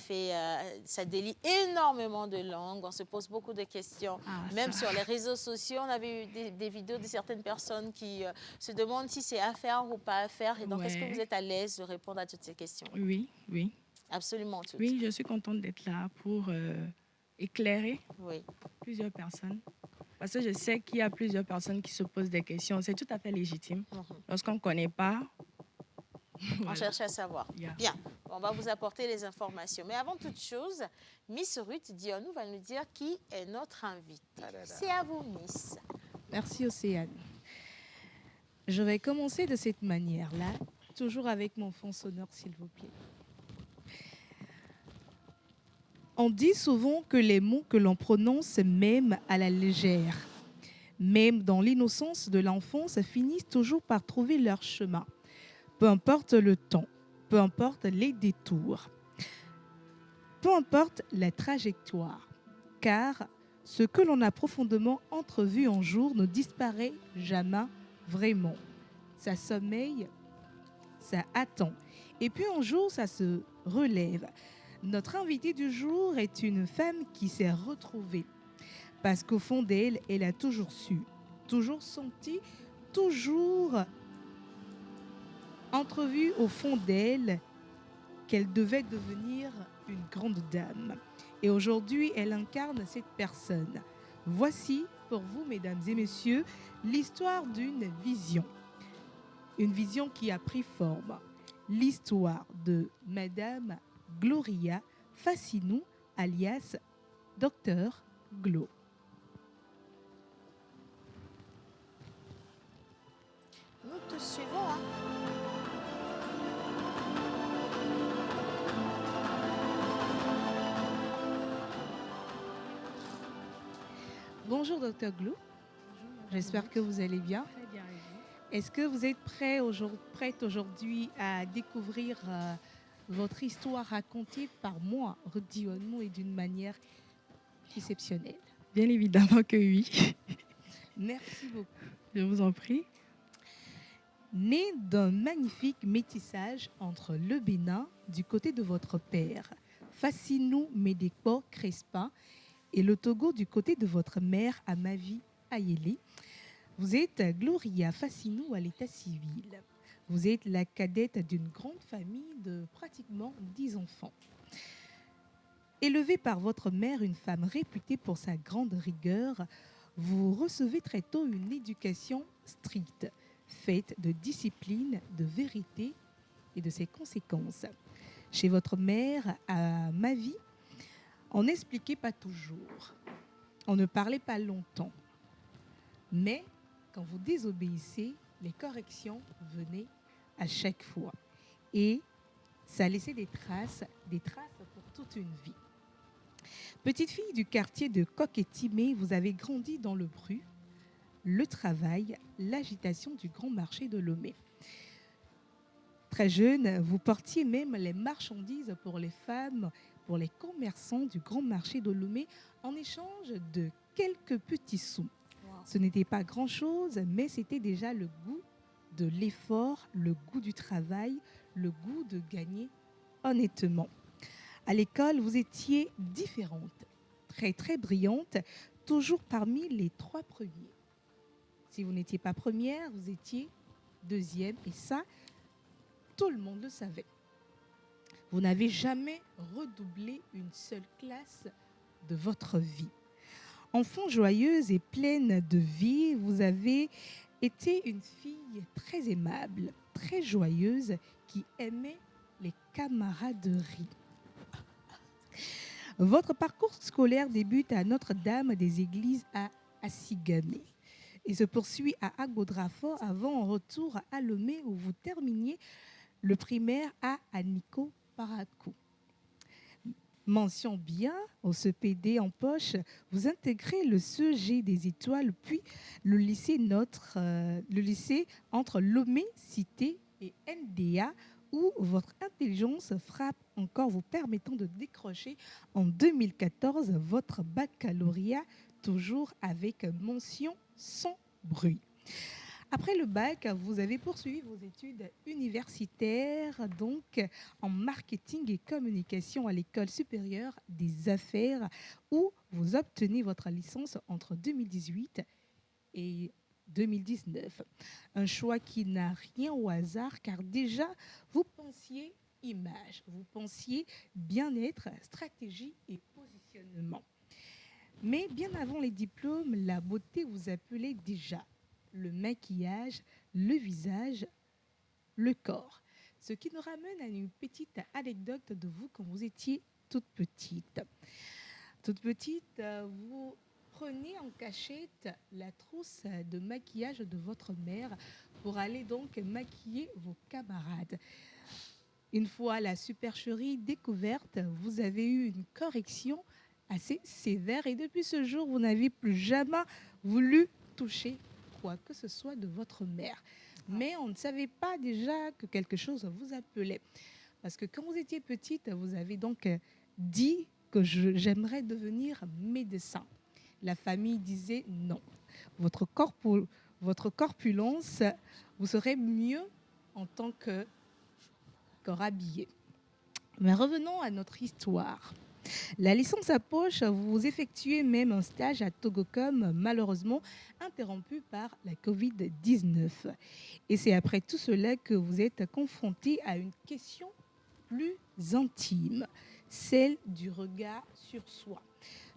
délie énormément de langues. On se pose beaucoup de questions. Même sur les réseaux sociaux, on avait eu des vidéos de certaines personnes qui se demandent si c'est à faire ou pas à faire. Et donc, est-ce que vous êtes à l'aise de répondre à toutes ces questions? Oui, oui. Absolument toutes. Oui, je suis contente d'être là pour éclairer Oui. plusieurs personnes. Parce que je sais qu'il y a plusieurs personnes qui se posent des questions. C'est tout à fait légitime. Lorsqu'on ne connaît pas, on cherche à savoir. Yeah. Bien, on va vous apporter les informations. Mais avant toute chose, Miss Ruth Dionou va nous dire qui est notre invitée. C'est à vous, Miss. Merci, Océane. Je vais commencer de cette manière-là, toujours avec mon fond sonore, s'il vous plaît. On dit souvent que les mots que l'on prononce même à la légère, même dans l'innocence de l'enfance, finissent toujours par trouver leur chemin. Peu importe le temps, peu importe les détours, peu importe la trajectoire, car ce que l'on a profondément entrevu un jour ne disparaît jamais vraiment. Ça sommeille, ça attend, et puis un jour ça se relève. Notre invitée du jour est une femme qui s'est retrouvée parce qu'au fond d'elle, elle a toujours su, toujours senti, toujours entrevu au fond d'elle qu'elle devait devenir une grande dame. Et aujourd'hui, elle incarne cette personne. Voici pour vous, mesdames et messieurs, l'histoire d'une vision. Une vision qui a pris forme. L'histoire de Madame Gloria Fassinou, alias Docteur Glo. Nous te suivons. Hein. Bonjour Docteur Glou. J'espère que vous allez bien. Très bien, et vous? Est-ce que vous êtes prête aujourd'hui à découvrir votre histoire racontée par moi, Rudy Onmo, et d'une manière exceptionnelle? Bien évidemment que oui. Merci beaucoup. Je vous en prie. Né d'un magnifique métissage entre le Bénin, du côté de votre père, Fassinou Médéco Crespin, et le Togo du côté de votre mère, Amavi Ayele, vous êtes Gloria Fassinou à l'état civil. Vous êtes la cadette d'une grande famille de pratiquement 10 enfants. Élevée par votre mère, une femme réputée pour sa grande rigueur, vous recevez très tôt une éducation stricte, faite de discipline, de vérité et de ses conséquences. Chez votre mère, à Mavi, on n'expliquait pas toujours, on ne parlait pas longtemps. Mais quand vous désobéissez, les corrections venaient à chaque fois. Et ça laissait des traces pour toute une vie. Petite fille du quartier de Coquetimé, vous avez grandi dans le bruit, le travail, l'agitation du grand marché de Lomé. Très jeune, vous portiez même les marchandises pour les femmes, pour les commerçants du grand marché de Lomé, en échange de quelques petits sous. Ce n'était pas grand-chose, mais c'était déjà le goût de l'effort, le goût du travail, le goût de gagner honnêtement. À l'école, vous étiez différente, très très brillante, toujours parmi les 3 premiers. Si vous n'étiez pas première, vous étiez deuxième, et ça, tout le monde le savait. Vous n'avez jamais redoublé une seule classe de votre vie. Enfant joyeuse et pleine de vie, vous avez été une fille très aimable, très joyeuse, qui aimait les camaraderies. Votre parcours scolaire débute à Notre-Dame des Églises à Assigamé et se poursuit à Agodrafo avant un retour à Lomé où vous terminiez le primaire à Aniko Parakou. Mention bien, au CPD en poche, vous intégrez le CEG des Étoiles, puis le lycée entre Lomé, Cité et NDA, où votre intelligence frappe encore, vous permettant de décrocher en 2014 votre baccalauréat, toujours avec mention sans bruit. Après le bac, vous avez poursuivi vos études universitaires, donc en marketing et communication à l'École supérieure des affaires, où vous obtenez votre licence entre 2018 et 2019. Un choix qui n'a rien au hasard, car déjà, vous pensiez image, vous pensiez bien-être, stratégie et positionnement. Mais bien avant les diplômes, la beauté vous appelait déjà. Le maquillage, le visage, le corps. Ce qui nous ramène à une petite anecdote de vous quand vous étiez toute petite. Toute petite, vous preniez en cachette la trousse de maquillage de votre mère pour aller donc maquiller vos camarades. Une fois la supercherie découverte, vous avez eu une correction assez sévère et depuis ce jour, vous n'avez plus jamais voulu toucher quoi que ce soit de votre mère. Mais on ne savait pas déjà que quelque chose vous appelait. Parce que quand vous étiez petite, vous avez donc dit que j'aimerais devenir médecin. La famille disait non. Votre corpulence, vous serez mieux en tant que corps habillé. Mais revenons à notre histoire. La licence à poche, vous effectuez même un stage à Togocom, malheureusement interrompu par la Covid-19. Et c'est après tout cela que vous êtes confronté à une question plus intime, celle du regard sur soi,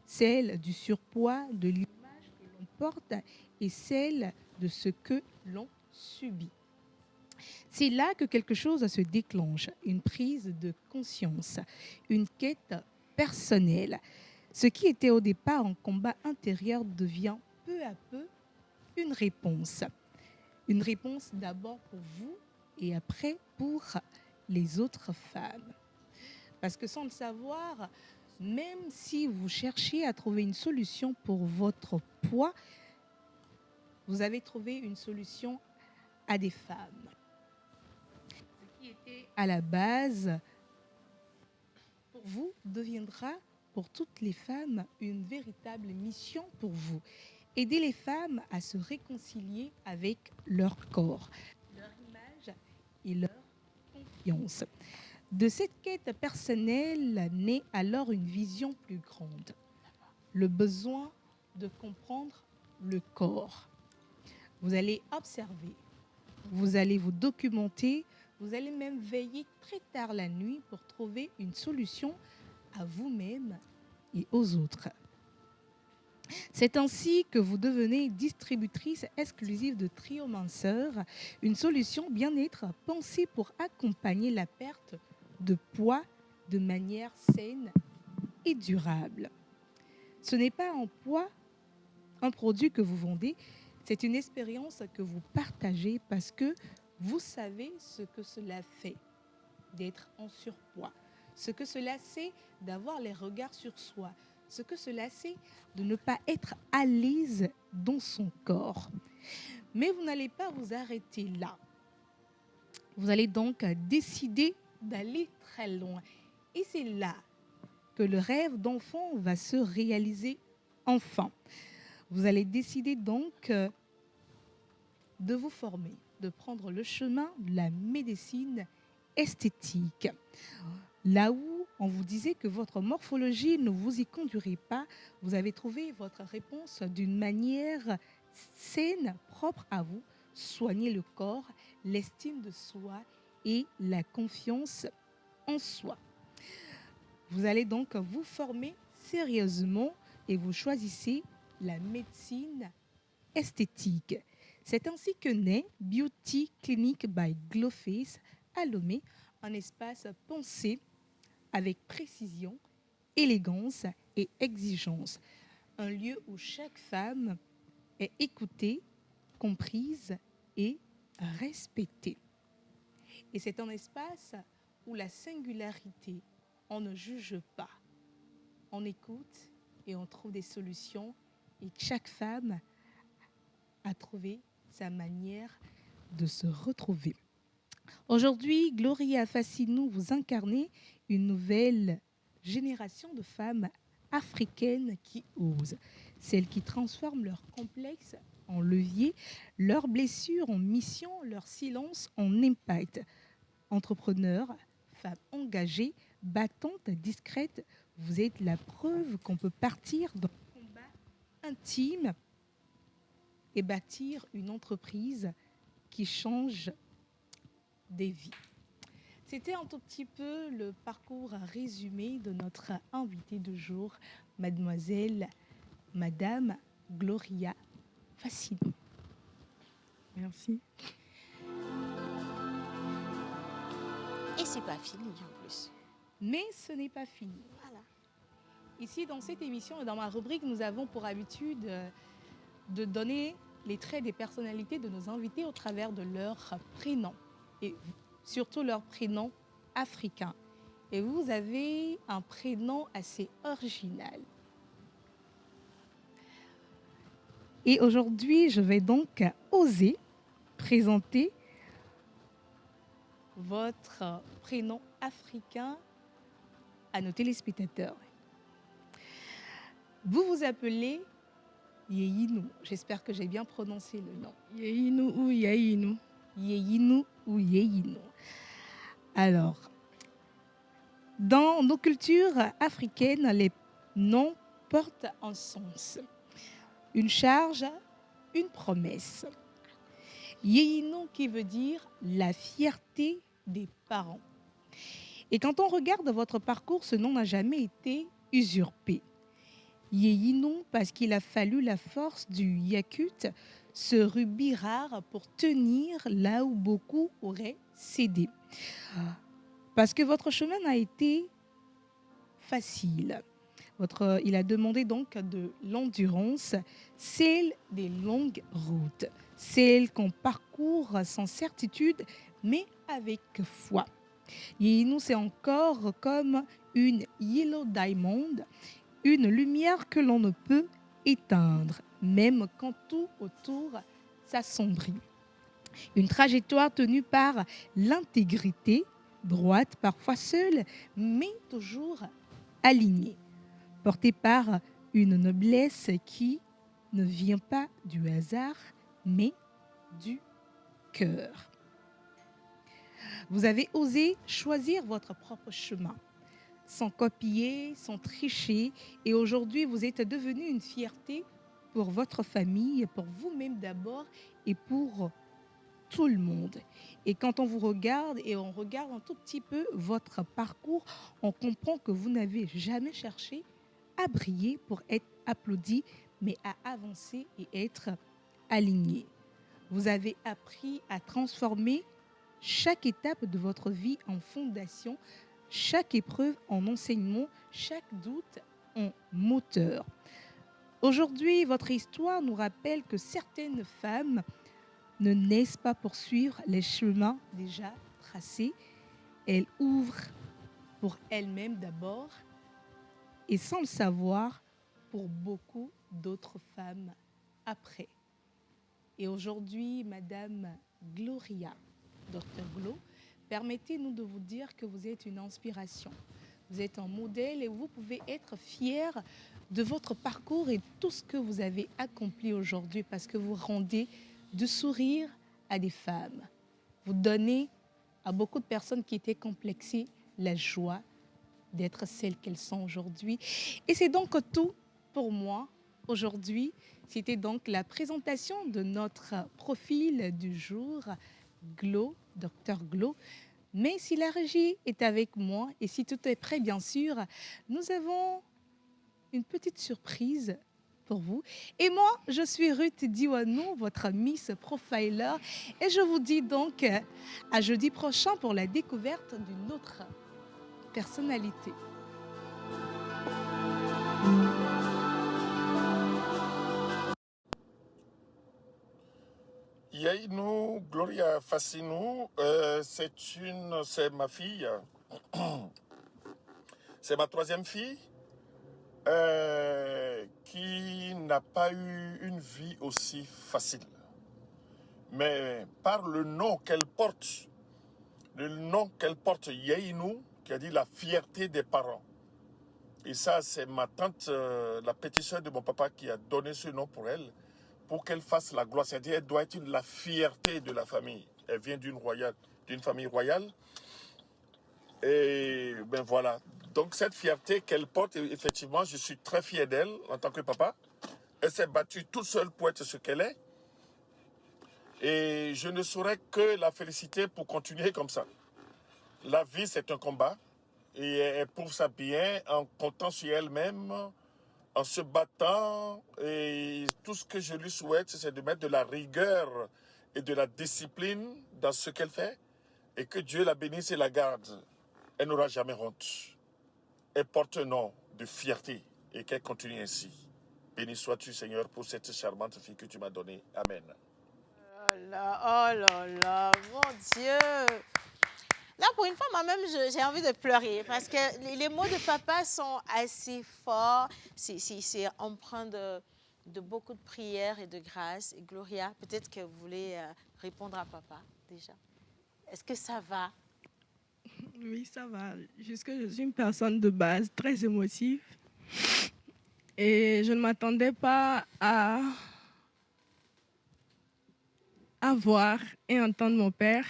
celle du surpoids, de l'image que l'on porte et celle de ce que l'on subit. C'est là que quelque chose se déclenche, une prise de conscience, une quête personnelle. Ce qui était au départ un combat intérieur devient peu à peu une réponse. Une réponse d'abord pour vous et après pour les autres femmes. Parce que sans le savoir, même si vous cherchez à trouver une solution pour votre poids, vous avez trouvé une solution à des femmes. Ce qui était à la base, pour vous, deviendra pour toutes les femmes une véritable mission pour vous. Aider les femmes à se réconcilier avec leur corps, leur image et leur confiance. De cette quête personnelle naît alors une vision plus grande, le besoin de comprendre le corps. Vous allez observer, vous allez vous documenter, vous allez même veiller très tard la nuit pour trouver une solution à vous-même et aux autres. C'est ainsi que vous devenez distributrice exclusive de Trio Minceur, une solution bien-être pensée pour accompagner la perte de poids de manière saine et durable. Ce n'est pas un produit que vous vendez, c'est une expérience que vous partagez parce que vous savez ce que cela fait d'être en surpoids, ce que cela c'est d'avoir les regards sur soi, ce que cela c'est de ne pas être à l'aise dans son corps. Mais vous n'allez pas vous arrêter là. Vous allez donc décider d'aller très loin. Et c'est là que le rêve d'enfant va se réaliser enfin. Vous allez décider donc de vous former, de prendre le chemin de la médecine esthétique. Là où on vous disait que votre morphologie ne vous y conduirait pas, vous avez trouvé votre réponse d'une manière saine, propre à vous. Soigner le corps, l'estime de soi et la confiance en soi. Vous allez donc vous former sérieusement et vous choisissez la médecine esthétique. C'est ainsi que naît Beauty Clinic by Glowface à Lomé, un espace pensé avec précision, élégance et exigence. Un lieu où chaque femme est écoutée, comprise et respectée. Et c'est un espace où la singularité, on ne juge pas, on écoute et on trouve des solutions et chaque femme a trouvé sa manière de se retrouver. Aujourd'hui, Gloria Facinou, vous incarnez une nouvelle génération de femmes africaines qui osent, celles qui transforment leur complexe en levier, leurs blessures en mission, leur silence en impact. Entrepreneurs, femmes engagées, battantes, discrètes, vous êtes la preuve qu'on peut partir dans un combat intime et bâtir une entreprise qui change des vies. C'était un tout petit peu le parcours résumé de notre invitée de jour, mademoiselle, madame Gloria Facinou. Merci. Et c'est pas fini en plus. Mais ce n'est pas fini. Voilà. Ici, dans cette émission et dans ma rubrique, nous avons pour habitude de donner les traits des personnalités de nos invités au travers de leurs prénoms. Et surtout leur prénom africain. Et vous avez un prénom assez original. Et aujourd'hui, je vais donc oser présenter votre prénom africain à nos téléspectateurs. Vous vous appelez Yeyinou. J'espère que j'ai bien prononcé le nom. Yeyinou ou Yeyinou. Yeyinou ou Yeyinou. Alors, dans nos cultures africaines, les noms portent un sens, une charge, une promesse. Yeyinou qui veut dire la fierté des parents. Et quand on regarde votre parcours, ce nom n'a jamais été usurpé. Yéyinou parce qu'il a fallu la force du Yakut, ce rubis rare pour tenir là où beaucoup auraient cédé. Parce que votre chemin a été facile. Il a demandé donc de l'endurance, celle des longues routes, celle qu'on parcourt sans certitude, mais avec foi. Yéyinou, c'est encore comme une Yellow Diamond, une lumière que l'on ne peut éteindre, même quand tout autour s'assombrit. Une trajectoire tenue par l'intégrité, droite, parfois seule, mais toujours alignée, portée par une noblesse qui ne vient pas du hasard, mais du cœur. Vous avez osé choisir votre propre chemin, sans copier, sans tricher, et aujourd'hui vous êtes devenu une fierté pour votre famille, pour vous-même d'abord, et pour tout le monde. Et quand on vous regarde et on regarde un tout petit peu votre parcours, on comprend que vous n'avez jamais cherché à briller pour être applaudi, mais à avancer et être aligné. Vous avez appris à transformer chaque étape de votre vie en fondation, chaque épreuve en enseignement, chaque doute en moteur. Aujourd'hui, votre histoire nous rappelle que certaines femmes ne naissent pas pour suivre les chemins déjà tracés. Elles ouvrent pour elles-mêmes d'abord et sans le savoir pour beaucoup d'autres femmes après. Et aujourd'hui, Madame Gloria, Dr Glo, permettez-nous de vous dire que vous êtes une inspiration. Vous êtes un modèle et vous pouvez être fiers de votre parcours et tout ce que vous avez accompli aujourd'hui parce que vous rendez du sourire à des femmes. Vous donnez à beaucoup de personnes qui étaient complexées la joie d'être celles qu'elles sont aujourd'hui. Et c'est donc tout pour moi aujourd'hui. C'était donc la présentation de notre profil du jour, Glo, Dr Glo. Mais si la régie est avec moi et si tout est prêt, bien sûr, nous avons une petite surprise pour vous. Et moi, je suis Ruth Diwanou, votre Miss Profiler. Et je vous dis donc à jeudi prochain pour la découverte d'une autre personnalité. Yéyinou, Gloria Fassinou, c'est ma fille. C'est ma troisième fille qui n'a pas eu une vie aussi facile. Mais par le nom qu'elle porte, Yéyinou, qui a dit la fierté des parents. Et ça, c'est ma tante, la petite sœur de mon papa, qui a donné ce nom pour elle, pour qu'elle fasse la gloire. C'est-à-dire qu'elle doit être la fierté de la famille. Elle vient d'une famille royale. Et ben voilà. Donc cette fierté qu'elle porte, effectivement, je suis très fier d'elle en tant que papa. Elle s'est battue toute seule pour être ce qu'elle est. Et je ne saurais que la féliciter pour continuer comme ça. La vie, c'est un combat. Et elle prouve ça bien en comptant sur elle-même, en se battant. Et tout ce que je lui souhaite, c'est de mettre de la rigueur et de la discipline dans ce qu'elle fait. Et que Dieu la bénisse et la garde. Elle n'aura jamais honte. Elle porte un nom de fierté et qu'elle continue ainsi. Béni sois-tu, Seigneur, pour cette charmante fille que tu m'as donnée. Amen. Oh là là, mon Dieu! Là, pour une fois, moi-même, j'ai envie de pleurer parce que les mots de papa sont assez forts. C'est empreint de beaucoup de prières et de grâce. Et Gloria, peut-être que vous voulez répondre à papa déjà. Est-ce que ça va? Oui, ça va. Juste que je suis une personne de base très émotive. Et je ne m'attendais pas à voir et entendre mon père.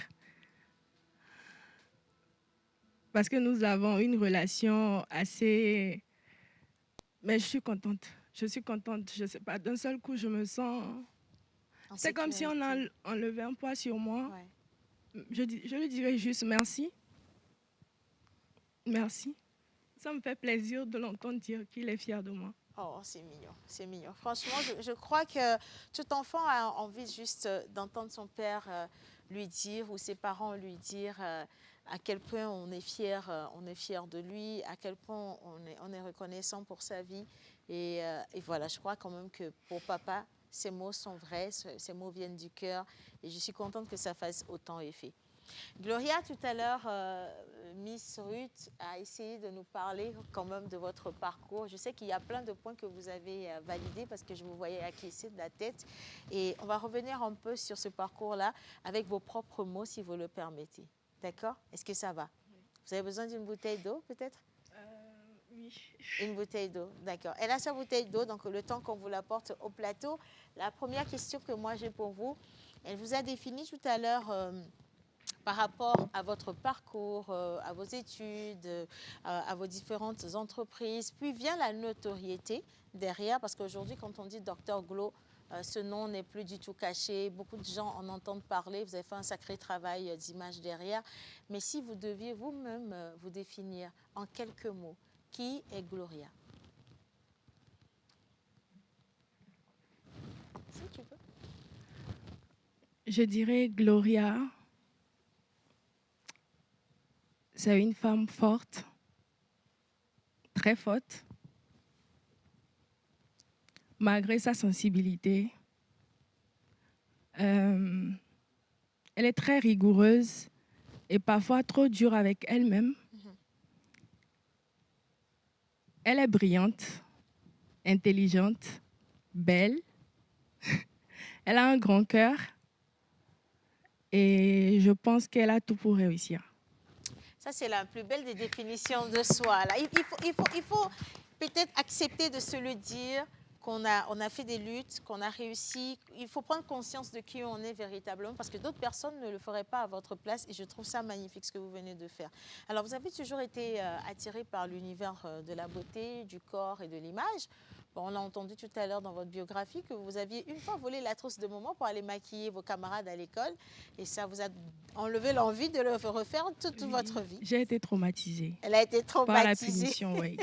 Parce que nous avons une relation assez... Mais je suis contente. Je suis contente. Je ne sais pas, d'un seul coup, je me sens... C'est comme si on a enlevé un poids sur moi. Ouais. Je lui dirais juste merci. Merci. Ça me fait plaisir de l'entendre dire qu'il est fier de moi. Oh, c'est mignon, c'est mignon. Franchement, je crois que tout enfant a envie juste d'entendre son père lui dire ou ses parents lui dire à quel point on est fier de lui, à quel point on est reconnaissant pour sa vie. Et voilà, je crois quand même que pour papa, ces mots sont vrais, ces mots viennent du cœur et je suis contente que ça fasse autant effet. Gloria, tout à l'heure, Miss Ruth a essayé de nous parler quand même de votre parcours. Je sais qu'il y a plein de points que vous avez validés parce que je vous voyais acquiescer de la tête. Et on va revenir un peu sur ce parcours-là avec vos propres mots, si vous le permettez. D'accord? Est-ce que ça va? Vous avez besoin d'une bouteille d'eau, peut-être? Oui. Une bouteille d'eau, d'accord. Elle a sa bouteille d'eau, donc le temps qu'on vous l'apporte au plateau. La première question que moi j'ai pour vous, elle vous a défini tout à l'heure... par rapport à votre parcours, à vos études, à vos différentes entreprises. Puis vient la notoriété derrière, parce qu'aujourd'hui, quand on dit Dr Glo, ce nom n'est plus du tout caché. Beaucoup de gens en entendent parler. Vous avez fait un sacré travail d'image derrière. Mais si vous deviez vous-même vous définir en quelques mots, qui est Gloria? Si tu veux. Je dirais Gloria. C'est une femme forte, très forte, malgré sa sensibilité. Elle est très rigoureuse et parfois trop dure avec elle-même. Elle est brillante, intelligente, belle. Elle a un grand cœur et je pense qu'elle a tout pour réussir. Ça, c'est la plus belle des définitions de soi. Là. Il faut peut-être accepter de se le dire, qu'on a fait des luttes, qu'on a réussi. Il faut prendre conscience de qui on est véritablement, parce que d'autres personnes ne le feraient pas à votre place. Et je trouve ça magnifique, ce que vous venez de faire. Alors, vous avez toujours été attiré par l'univers de la beauté, du corps et de l'image. Bon, on a entendu tout à l'heure dans votre biographie que vous aviez une fois volé la trousse de maman pour aller maquiller vos camarades à l'école. Et ça vous a enlevé l'envie de le refaire toute votre vie. J'ai été traumatisée. Elle a été traumatisée. Par la punition, oui.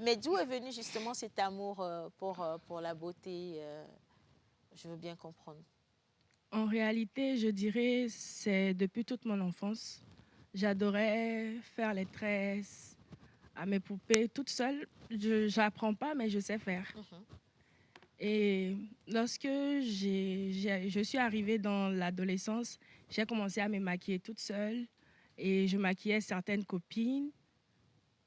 Mais d'où est venu justement cet amour pour la beauté? Je veux bien comprendre. En réalité, je dirais c'est depuis toute mon enfance. J'adorais faire les tresses à mes poupées toute seule. Je n'apprends pas, mais je sais faire. Et lorsque je suis arrivée dans l'adolescence, j'ai commencé à me maquiller toute seule et je maquillais certaines copines.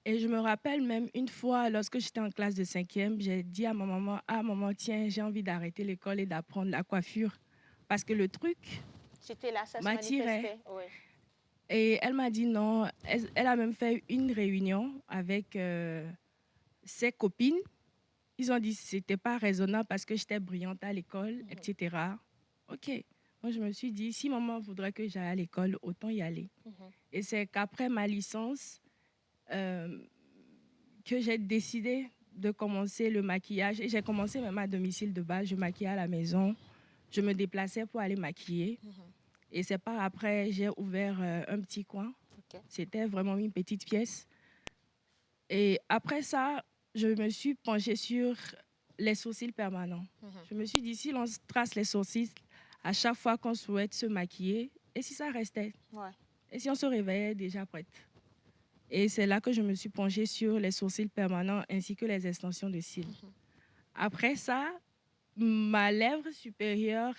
Et je me rappelle même une fois, lorsque j'étais en classe de 5e, j'ai dit à ma maman, « Ah maman, tiens, j'ai envie d'arrêter l'école et d'apprendre la coiffure. » Parce que le truc là, ça m'attirait. Oui. Et elle m'a dit non. Elle a même fait une réunion avec ses copines. Ils ont dit que ce n'était pas raisonnable parce que j'étais brillante à l'école, etc. OK. Moi, je me suis dit, si maman voudrait que j'aille à l'école, autant y aller. Et c'est qu'après ma licence, que j'ai décidé de commencer le maquillage. Et j'ai commencé même à domicile de base. Je maquillais à la maison. Je me déplaçais pour aller maquiller. Et c'est par après, j'ai ouvert un petit coin. C'était vraiment une petite pièce. Et après ça, je me suis penchée sur les sourcils permanents. Je me suis dit, si l'on trace les sourcils à chaque fois qu'on souhaite se maquiller, et si ça restait? Et si on se réveillait déjà prête? Et c'est là que je me suis penchée sur les sourcils permanents ainsi que les extensions de cils. Après ça, ma lèvre supérieure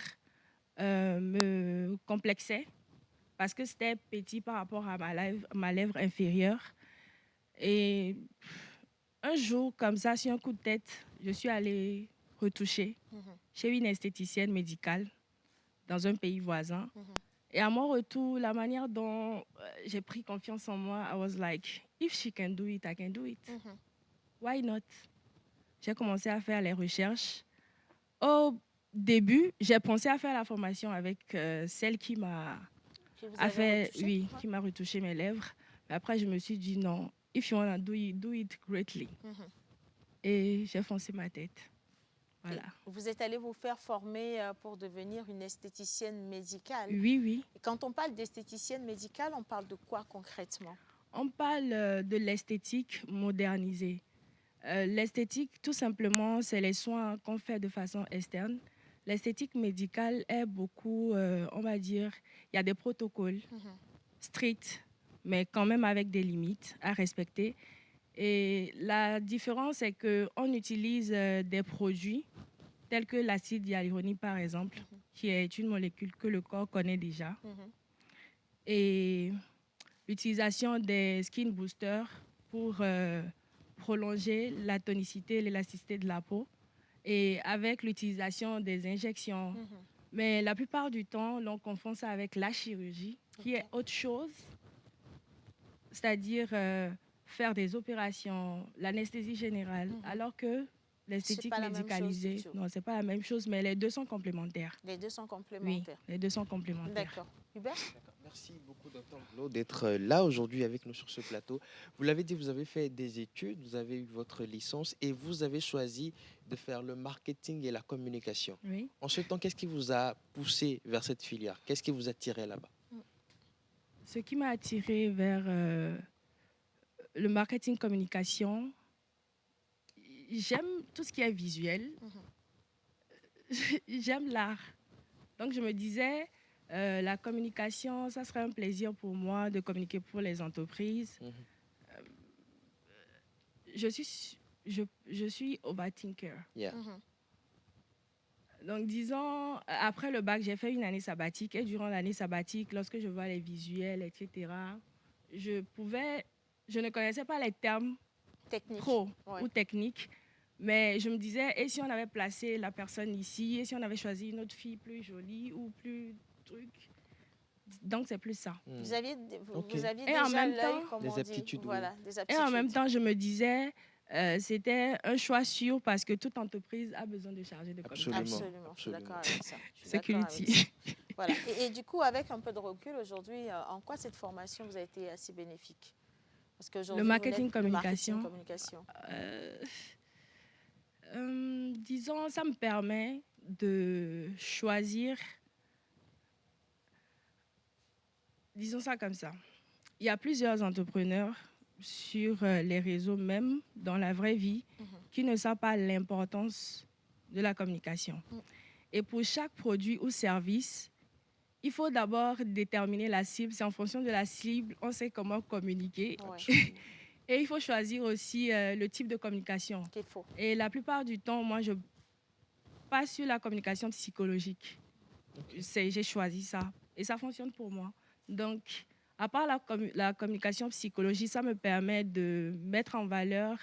me complexait parce que c'était petit par rapport à ma lèvre inférieure. Et un jour, comme ça, sur un coup de tête, je suis allée retoucher chez une esthéticienne médicale dans un pays voisin. Et à mon retour, la manière dont j'ai pris confiance en moi, I was like, if she can do it, I can do it. Why not? J'ai commencé à faire les recherches. Au début, j'ai pensé à faire la formation avec celle qui m'a qui m'a retouché mes lèvres. Mais après, je me suis dit non, if you want to do it greatly. Et j'ai foncé ma tête. Voilà. Vous êtes allé vous faire former pour devenir une esthéticienne médicale. Oui, oui. Et quand on parle d'esthéticienne médicale, on parle de quoi concrètement? On parle de l'esthétique modernisée. L'esthétique, tout simplement, c'est les soins qu'on fait de façon externe. L'esthétique médicale est beaucoup, on va dire, il y a des protocoles stricts, mais quand même avec des limites à respecter. Et la différence, c'est qu'on utilise des produits tels que l'acide hyaluronique, par exemple, qui est une molécule que le corps connaît déjà. Et l'utilisation des skin boosters pour prolonger la tonicité et l'élasticité de la peau. Et avec l'utilisation des injections. Mais la plupart du temps, on confond ça avec la chirurgie, qui est autre chose. C'est-à-dire faire des opérations, l'anesthésie générale, alors que l'esthétique médicalisée, non, c'est pas la même chose, mais les deux sont complémentaires. Les deux sont complémentaires. Oui, les deux sont complémentaires. D'accord. Hubert? Merci beaucoup, Dr Glo, d'être là aujourd'hui avec nous sur ce plateau. Vous l'avez dit, vous avez fait des études, vous avez eu votre licence et vous avez choisi de faire le marketing et la communication. Oui. En ce temps, qu'est-ce qui vous a poussé vers cette filière? Qu'est-ce qui vous a tiré là-bas? Ce qui m'a attiré vers le marketing communication, j'aime tout ce qui est visuel. J'aime l'art. Donc je me disais, la communication, ça serait un plaisir pour moi de communiquer pour les entreprises. Je suis overthinker. Yeah. Donc, disons, après le bac, j'ai fait une année sabbatique. Et durant l'année sabbatique, lorsque je vois les visuels, etc., je ne connaissais pas les termes pro ou techniques. Mais je me disais, et si on avait placé la personne ici, et si on avait choisi une autre fille plus jolie ou plus truc. Donc, c'est plus ça. Vous aviez Et déjà en même l'œil, temps, comme des on dit. aptitudes, oui. Voilà, des Et aptitudes. en même temps, je me disais, c'était un choix sûr parce que toute entreprise a besoin de charger de communication. Absolument, je suis d'accord avec ça. Security. Voilà. Et du coup, avec un peu de recul aujourd'hui, en quoi cette formation vous a été assez bénéfique? Parce qu'aujourd'hui, Le marketing vous êtes- le marketing communication. Disons, ça me permet de choisir, disons ça comme ça. Il y a plusieurs entrepreneurs sur les réseaux, même dans la vraie vie, qui ne savent pas l'importance de la communication. Et pour chaque produit ou service, il faut d'abord déterminer la cible. C'est en fonction de la cible, on sait comment communiquer. Et il faut choisir aussi le type de communication. Qu'il faut. Et la plupart du temps, moi, je passe sur la communication psychologique. J'ai choisi ça. Et ça fonctionne pour moi. Donc, à part la communication psychologique, ça me permet de mettre en valeur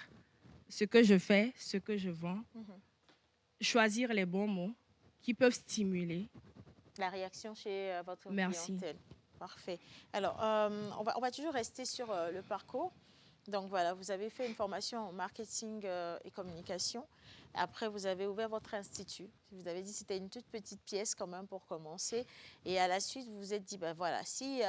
ce que je fais, ce que je vends, choisir les bons mots qui peuvent stimuler. La réaction chez votre Merci. clientèle. Parfait. Alors, on va toujours rester sur le parcours. Donc voilà, vous avez fait une formation en marketing et communication. Après, vous avez ouvert votre institut. Vous avez dit que c'était une toute petite pièce quand même pour commencer. Et à la suite, vous vous êtes dit, ben voilà, si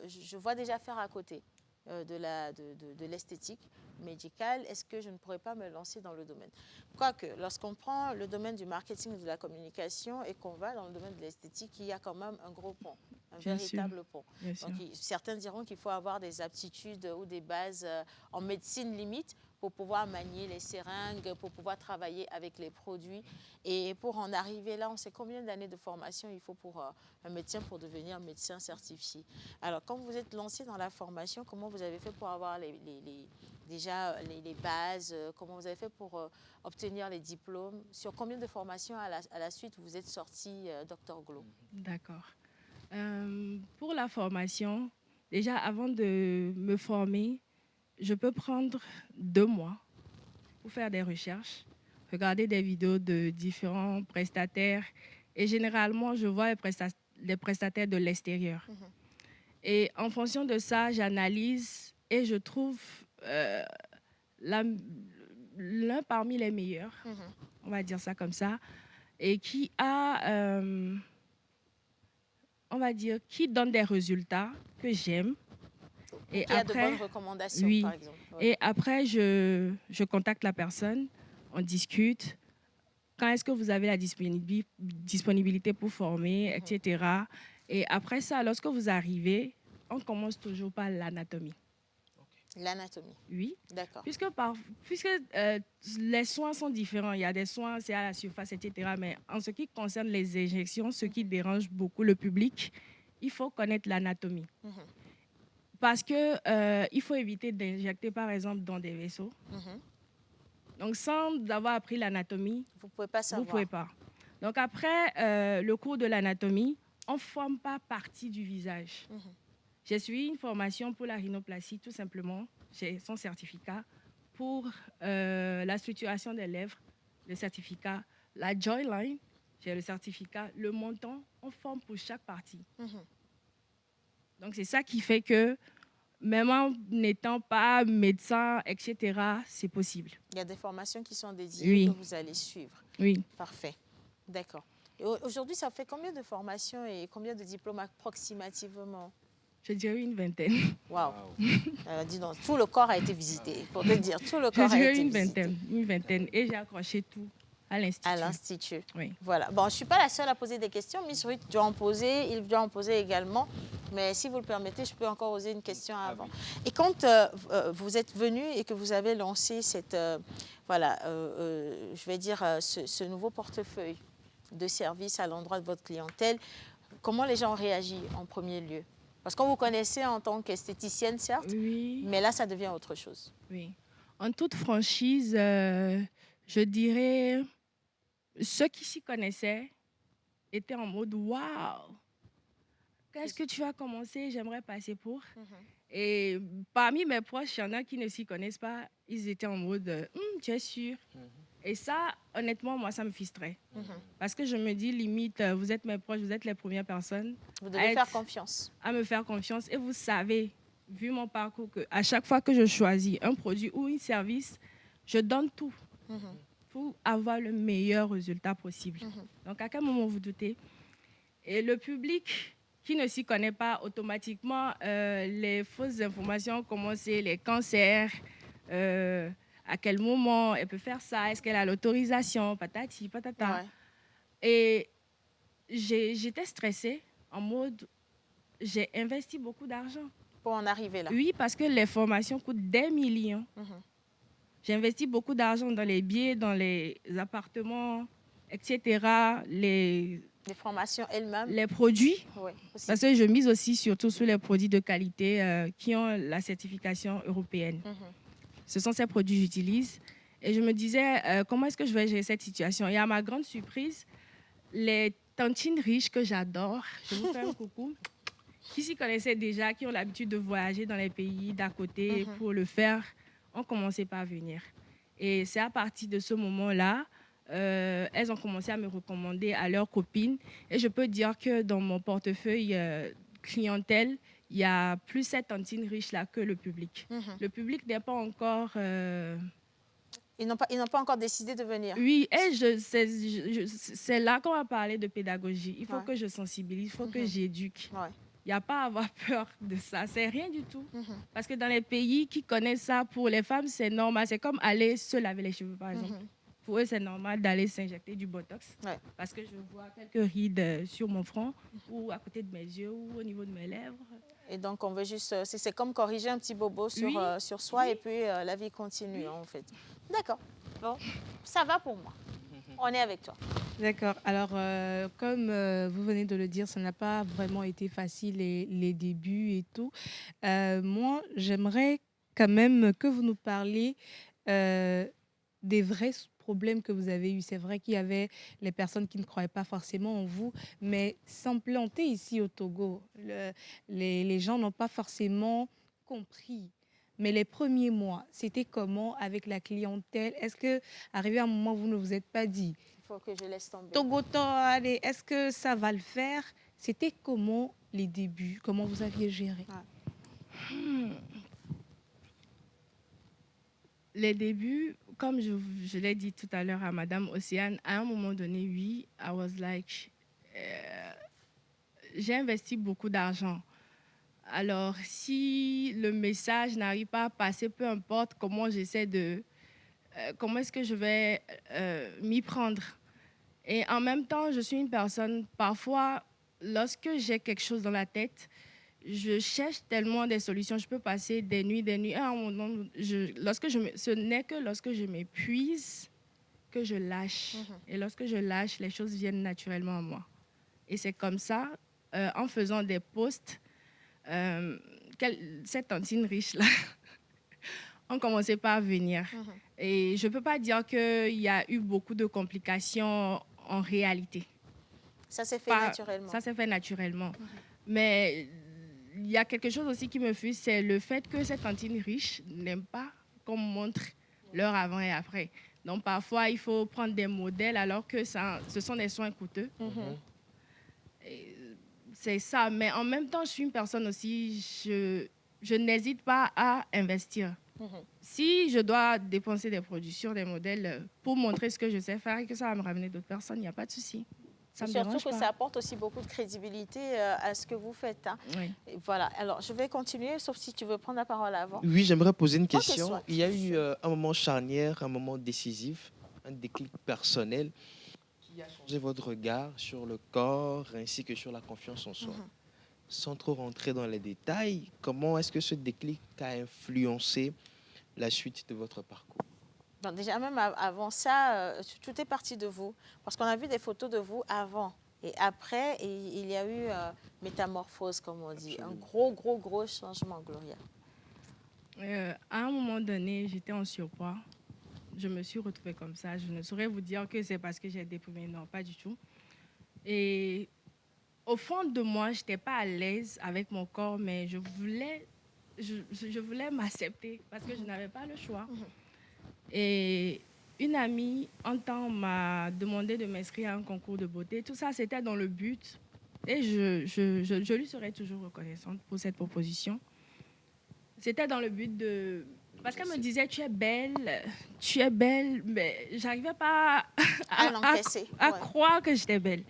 je vois déjà faire à côté de l'esthétique médicale, est-ce que je ne pourrais pas me lancer dans le domaine? Quoique, lorsqu'on prend le domaine du marketing et de la communication et qu'on va dans le domaine de l'esthétique, il y a quand même un gros pont, un véritable pont. Donc, certains diront qu'il faut avoir des aptitudes ou des bases en médecine limite pour pouvoir manier les seringues, pour pouvoir travailler avec les produits. Et pour en arriver là, on sait combien d'années de formation il faut pour un médecin pour devenir médecin certifié. Alors, quand vous êtes lancé dans la formation, comment vous avez fait pour avoir déjà les bases? Comment vous avez fait pour obtenir les diplômes? Sur combien de formations à la suite vous êtes sorti, Dr Glo? D'accord. Pour la formation, déjà avant de me former, je peux prendre 2 mois pour faire des recherches, regarder des vidéos de différents prestataires. Et généralement, je vois les prestataires de l'extérieur. Et en fonction de ça, j'analyse et je trouve l'un parmi les meilleurs, on va dire ça comme ça, et qui a, on va dire, qui donne des résultats que j'aime. Et qui a de bonnes recommandations, oui. par exemple. Et après, je contacte la personne, on discute. Quand est-ce que vous avez la disponibilité pour former, etc. Et après ça, lorsque vous arrivez, on commence toujours par l'anatomie. L'anatomie. Oui. D'accord. Puisque les soins sont différents. Il y a des soins, c'est à la surface, etc. Mais en ce qui concerne les injections, ce qui dérange beaucoup le public, il faut connaître l'anatomie. Parce que il faut éviter d'injecter, par exemple, dans des vaisseaux. Donc, sans avoir appris l'anatomie, vous ne pouvez pas savoir. Vous pouvez pas. Donc, après le cours de l'anatomie, on ne forme pas partie du visage. J'ai suivi une formation pour la rhinoplastie, tout simplement. J'ai son certificat. Pour la structuration des lèvres, le certificat. La jawline, j'ai le certificat. Le menton, on forme pour chaque partie. Donc, c'est ça qui fait que, même en n'étant pas médecin, etc., c'est possible. Il y a des formations qui sont dédiées Oui. que vous allez suivre. Oui. Parfait. D'accord. Et aujourd'hui, ça fait combien de formations et combien de diplômes approximativement? Je dirais une vingtaine. Waouh. Dis donc, tout le corps a été visité. Pour te dire, tout le corps Je a dirais été une visité. vingtaine. Une vingtaine. Et j'ai accroché tout à l'Institut. À l'Institut. Oui. Voilà. Bon, je ne suis pas la seule à poser des questions. Miss Ruth doit en poser, il doit en poser également. Mais si vous le permettez, je peux encore poser une question avant. Et quand vous êtes venu et que vous avez lancé cette, je vais dire, ce nouveau portefeuille de services à l'endroit de votre clientèle, comment les gens ont réagi en premier lieu? Parce qu'on vous connaissait en tant qu'esthéticienne, certes, mais là, ça devient autre chose. Oui. En toute franchise, je dirais, ceux qui s'y connaissaient étaient en mode « Waouh! Qu'est-ce que tu as commencé? J'aimerais passer pour. » Et parmi mes proches, il y en a qui ne s'y connaissent pas. Ils étaient en mode « Tu es sûr? » Et ça, honnêtement, moi, ça me frustrait. Parce que je me dis, limite, vous êtes mes proches, vous êtes les premières personnes. Vous devez faire confiance. À me faire confiance. Et vous savez, vu mon parcours, qu'à chaque fois que je choisis un produit ou un service, je donne tout pour avoir le meilleur résultat possible. Donc, à quel moment vous doutez? Et le public qui ne s'y connaît pas, automatiquement, les fausses informations ont commencé, les cancers, à quel moment elle peut faire ça, est-ce qu'elle a l'autorisation, patati, patata. Et j'étais stressée, en mode, j'ai investi beaucoup d'argent. Pour en arriver là? Oui, parce que les formations coûtent des millions. J'ai investi beaucoup d'argent dans les billets, dans les appartements, etc., les formations elles-mêmes. Les produits, oui, aussi. Parce que je mise aussi surtout sur les produits de qualité qui ont la certification européenne. Ce sont ces produits que j'utilise. Et je me disais, comment est-ce que je vais gérer cette situation? Et à ma grande surprise, les tantines riches que j'adore, je vous fais un coucou, qui s'y connaissaient déjà, qui ont l'habitude de voyager dans les pays d'à côté pour le faire, ont commencé par venir. Et c'est à partir de ce moment-là, elles ont commencé à me recommander à leurs copines. Et je peux dire que dans mon portefeuille clientèle, il y a plus cette tantine riche-là que le public. Le public n'est pas encore... Ils n'ont pas encore décidé de venir. Oui, et c'est là qu'on va parler de pédagogie. Il faut que je sensibilise, il faut que j'éduque. Il n'y a pas à avoir peur de ça. C'est rien du tout. Parce que dans les pays qui connaissent ça, pour les femmes, c'est normal. C'est comme aller se laver les cheveux, par exemple. Pour eux, c'est normal d'aller s'injecter du Botox. Parce que je vois quelques rides sur mon front ou à côté de mes yeux ou au niveau de mes lèvres. Et donc, on veut juste... C'est comme corriger un petit bobo sur soi et puis la vie continue, en fait. D'accord. Bon, ça va pour moi. On est avec toi. D'accord. Alors, comme vous venez de le dire, ça n'a pas vraiment été facile les débuts et tout. Moi, j'aimerais quand même que vous nous parliez des vrais problèmes que vous avez eus. C'est vrai qu'il y avait les personnes qui ne croyaient pas forcément en vous, mais s'implanter ici au Togo, les gens n'ont pas forcément compris. Mais les premiers mois, c'était comment avec la clientèle? Est-ce que, arrivé à un moment, vous ne vous êtes pas dit, il faut que je laisse tomber. Togoto, allez, est-ce que ça va le faire? C'était comment les débuts? Comment vous aviez géré? Les débuts, comme je l'ai dit tout à l'heure à Madame Océane, à un moment donné, oui, I was like, j'ai investi beaucoup d'argent. Alors, si le message n'arrive pas à passer, peu importe comment j'essaie de... comment est-ce que je vais m'y prendre? Et en même temps, je suis une personne, parfois, lorsque j'ai quelque chose dans la tête, je cherche tellement des solutions. Je peux passer des nuits. À un moment, ce n'est que lorsque je m'épuise que je lâche. Et lorsque je lâche, les choses viennent naturellement à moi. Et c'est comme ça, en faisant des posts, cette tantine riche-là, on commençait pas à venir. Et je ne peux pas dire qu'il y a eu beaucoup de complications en réalité. Ça s'est fait naturellement. Ça s'est fait naturellement. Mais il y a quelque chose aussi qui me frustre, c'est le fait que cette cantine riche n'aime pas qu'on montre leur avant et après. Donc parfois, il faut prendre des modèles alors que ce sont des soins coûteux. C'est ça. Mais en même temps, je suis une personne aussi, je n'hésite pas à investir. Si je dois dépenser des produits sur des modèles pour montrer ce que je sais faire et que ça va me ramener d'autres personnes, il n'y a pas de souci. Ça me surtout dérange que pas. ça apporte aussi beaucoup de crédibilité à ce que vous faites. Hein. Oui. Et voilà. Alors, je vais continuer, sauf si tu veux prendre la parole avant. Oui, j'aimerais poser une question. soit. Il y a eu un moment charnière, un moment décisif, un déclic personnel qui a changé votre regard sur le corps ainsi que sur la confiance en soi. Sans trop rentrer dans les détails, comment est-ce que ce déclic a influencé la suite de votre parcours? Donc déjà, même avant ça, tout est parti de vous. Parce qu'on a vu des photos de vous avant. Et après, il y a eu métamorphose, comme on dit. Absolument. Un gros changement, Gloria. À un moment donné, j'étais en surpoids. Je me suis retrouvée comme ça. Je ne saurais vous dire que c'est parce que j'ai déprimé. Non, pas du tout. Et au fond de moi, je n'étais pas à l'aise avec mon corps, mais je voulais m'accepter parce que je n'avais pas le choix. Et une amie, un temps, m'a demandé de m'inscrire à un concours de beauté. Tout ça, c'était dans le but. Et je lui serai toujours reconnaissante pour cette proposition. C'était dans le but de... Parce qu'elle me disait, tu es belle, mais j'arrivais pas à croire que j'étais belle.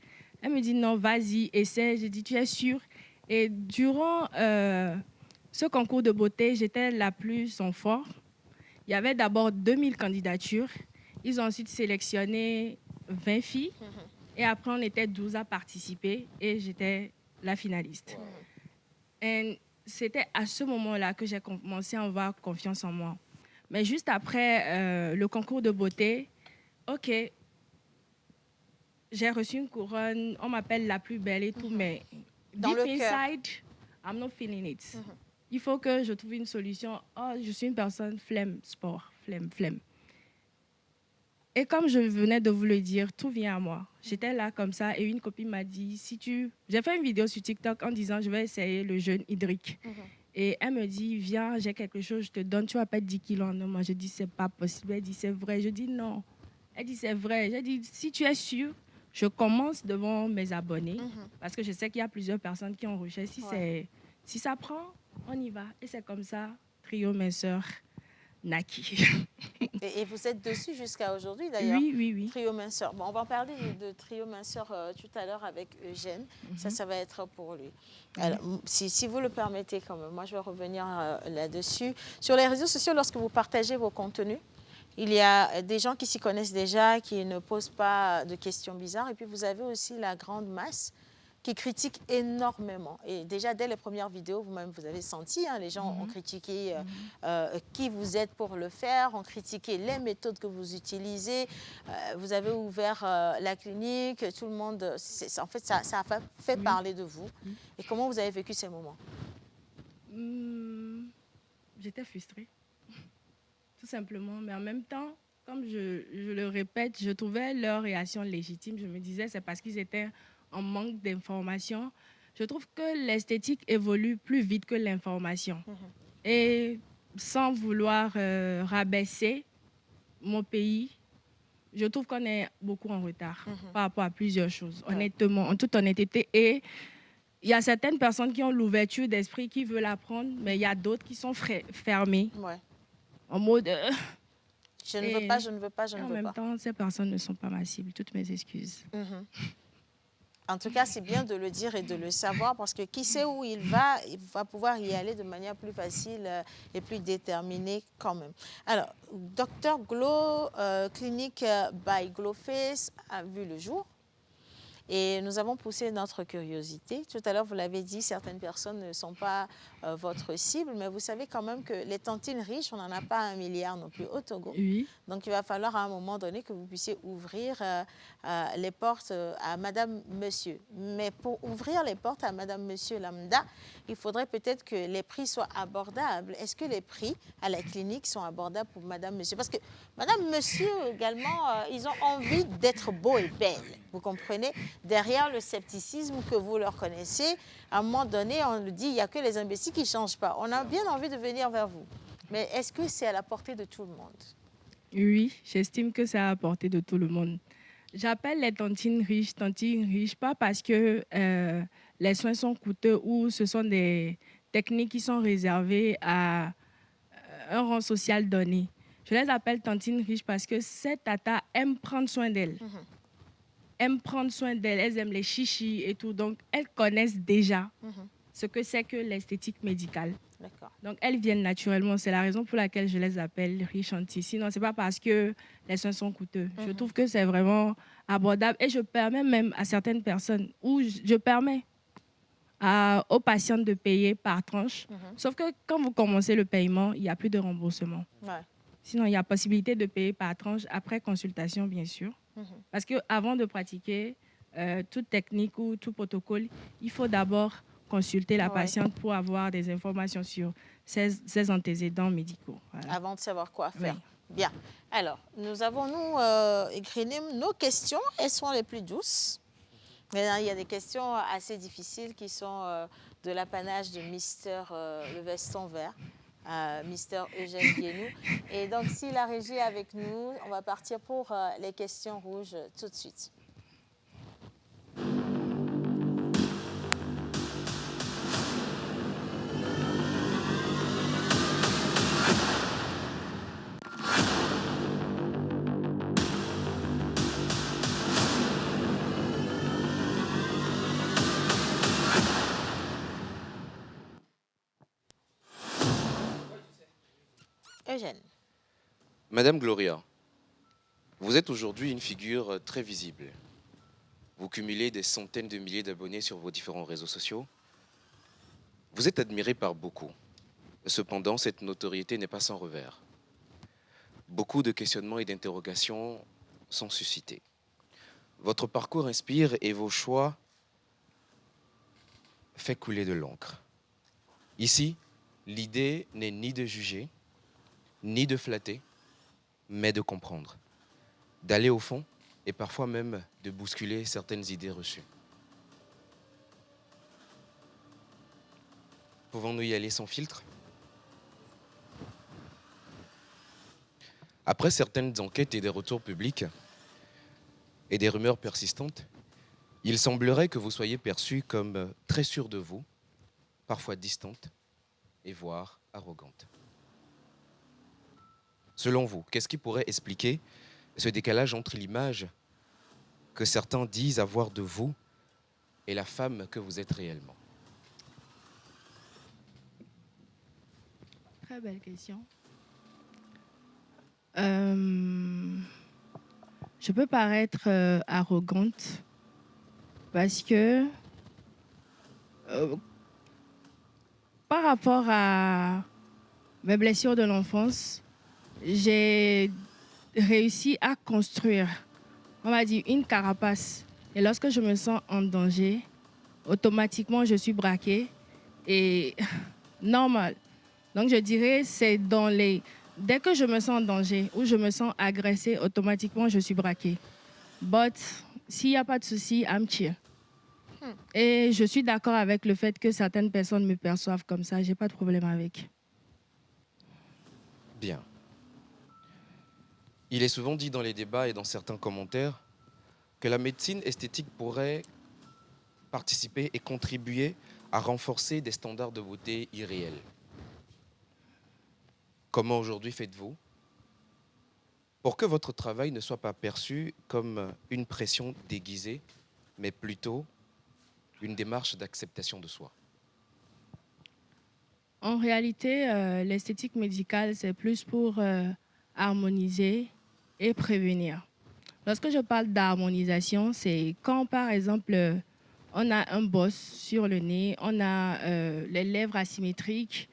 Elle me dit, non, vas-y, essaie. J'ai dit, tu es sûre? Et durant ce concours de beauté, j'étais la plus en forme. Il y avait d'abord 2000 candidatures. Ils ont ensuite sélectionné 20 filles. Et après, on était 12 à participer et j'étais la finaliste. Et c'était à ce moment-là que j'ai commencé à avoir confiance en moi. Mais juste après le concours de beauté, OK, j'ai reçu une couronne, on m'appelle la plus belle et tout, mais Dans deep le cœur. inside, I'm not feeling it. Il faut que je trouve une solution. Oh, je suis une personne flemme, sport, flemme. Et comme je venais de vous le dire, tout vient à moi. J'étais là comme ça et une copine m'a dit, j'ai fait une vidéo sur TikTok en disant, je vais essayer le jeûne hydrique. Et elle me dit, viens, j'ai quelque chose, je te donne, tu vas perdre 10 kilos en un mois. Je dis, c'est pas possible. Elle dit, c'est vrai. Je dis, non. Elle dit, c'est vrai. J'ai dit, si tu es sûre, je commence devant mes abonnés parce que je sais qu'il y a plusieurs personnes qui ont recherché. Si ça prend, on y va. Et c'est comme ça, Trio Minceur naquit. Et vous êtes dessus jusqu'à aujourd'hui, d'ailleurs. Oui. Trio Minceur. Bon, on va en parler de Trio Minceur tout à l'heure avec Eugène. Ça va être pour lui. Alors, si vous le permettez quand même, moi, je vais revenir là-dessus. Sur les réseaux sociaux, lorsque vous partagez vos contenus, il y a des gens qui s'y connaissent déjà, qui ne posent pas de questions bizarres. Et puis, vous avez aussi la grande masse qui critique énormément. Et déjà, dès les premières vidéos, vous-même, vous avez senti, hein, les gens ont critiqué qui vous êtes pour le faire, ont critiqué les méthodes que vous utilisez. Vous avez ouvert la clinique, tout le monde... en fait, ça a fait parler de vous. Et comment vous avez vécu ces moments? J'étais frustrée, tout simplement. Mais en même temps, comme je le répète, je trouvais leur réaction légitime. Je me disais, c'est parce qu'ils étaient en manque d'informations. Je trouve que l'esthétique évolue plus vite que l'information. Et sans vouloir rabaisser mon pays, je trouve qu'on est beaucoup en retard par rapport à plusieurs choses, honnêtement, en toute honnêteté. Et il y a certaines personnes qui ont l'ouverture d'esprit, qui veulent apprendre, mais il y a d'autres qui sont fermées. En mode... je ne veux pas, je ne veux pas, je ne veux pas. En même temps, ces personnes ne sont pas ma cible. Toutes mes excuses. En tout cas, c'est bien de le dire et de le savoir parce que qui sait où il va pouvoir y aller de manière plus facile et plus déterminée quand même. Alors, Dr Glow, clinique by Glowface a vu le jour. Et nous avons poussé notre curiosité. Tout à l'heure, vous l'avez dit, certaines personnes ne sont pas votre cible, mais vous savez quand même que les tantines riches, on n'en a pas 1 milliard non plus au Togo. Oui. Donc, il va falloir à un moment donné que vous puissiez ouvrir les portes à Madame, Monsieur. Mais pour ouvrir les portes à Madame, Monsieur lambda, il faudrait peut-être que les prix soient abordables. Est-ce que les prix à la clinique sont abordables pour Madame, Monsieur? Parce que Madame, Monsieur également, ils ont envie d'être beaux et belles. Vous comprenez? Derrière le scepticisme que vous leur connaissez, à un moment donné, on le dit, il n'y a que les imbéciles qui ne changent pas. On a bien envie de venir vers vous. Mais est-ce que c'est à la portée de tout le monde? Oui, j'estime que c'est à la portée de tout le monde. J'appelle les tantines riches, pas parce que les soins sont coûteux ou ce sont des techniques qui sont réservées à un rang social donné. Je les appelle tantines riches parce que ces tatas aiment prendre soin d'elles. Aiment prendre soin d'elles, elles aiment les chichis et tout. Donc, elles connaissent déjà ce que c'est que l'esthétique médicale. D'accord. Donc, elles viennent naturellement. C'est la raison pour laquelle je les appelle riches anti. Sinon, ce n'est pas parce que les soins sont coûteux. Je trouve que c'est vraiment abordable. Et je permets même à certaines personnes, ou je permets aux patientes de payer par tranche. Sauf que quand vous commencez le paiement, il n'y a plus de remboursement. Ouais. Sinon, il y a possibilité de payer par tranche après consultation, bien sûr. Parce qu'avant de pratiquer toute technique ou tout protocole, il faut d'abord consulter la patiente pour avoir des informations sur ses antécédents médicaux. Voilà. Avant de savoir quoi faire. Oui. Bien. Alors, nous avons, égrené nos questions. Elles sont les plus douces. Mais il y a des questions assez difficiles qui sont de l'apanage de Mister le veston vert. Mister Eugène Guénou. Et donc, si la régie est avec nous, on va partir pour les questions rouges tout de suite. Eugène. Madame Gloria, vous êtes aujourd'hui une figure très visible. Vous cumulez des centaines de milliers d'abonnés sur vos différents réseaux sociaux. Vous êtes admirée par beaucoup. Cependant, cette notoriété n'est pas sans revers. Beaucoup de questionnements et d'interrogations sont suscités. Votre parcours inspire et vos choix fait couler de l'encre. Ici, l'idée n'est ni de juger, ni de flatter, mais de comprendre, d'aller au fond et parfois même de bousculer certaines idées reçues. Pouvons-nous y aller sans filtre? Après certaines enquêtes et des retours publics et des rumeurs persistantes, il semblerait que vous soyez perçue comme très sûre de vous, parfois distante et voire arrogante. Selon vous, qu'est-ce qui pourrait expliquer ce décalage entre l'image que certains disent avoir de vous et la femme que vous êtes réellement? Très belle question. Je peux paraître arrogante parce que par rapport à mes blessures de l'enfance, j'ai réussi à construire, on va dire, une carapace. Et lorsque je me sens en danger, automatiquement, je suis braquée et normal. Donc, je dirais, c'est dans les... Dès que je me sens en danger ou je me sens agressée, automatiquement, je suis braquée. But, s'il n'y a pas de souci, I'm chill. Et je suis d'accord avec le fait que certaines personnes me perçoivent comme ça. Je n'ai pas de problème avec. Bien. Il est souvent dit dans les débats et dans certains commentaires que la médecine esthétique pourrait participer et contribuer à renforcer des standards de beauté irréels. Comment aujourd'hui faites-vous pour que votre travail ne soit pas perçu comme une pression déguisée, mais plutôt une démarche d'acceptation de soi? En réalité, l'esthétique médicale, c'est plus pour harmoniser et prévenir. Lorsque je parle d'harmonisation, c'est quand, par exemple, on a un boss sur le nez, on a les lèvres asymétriques,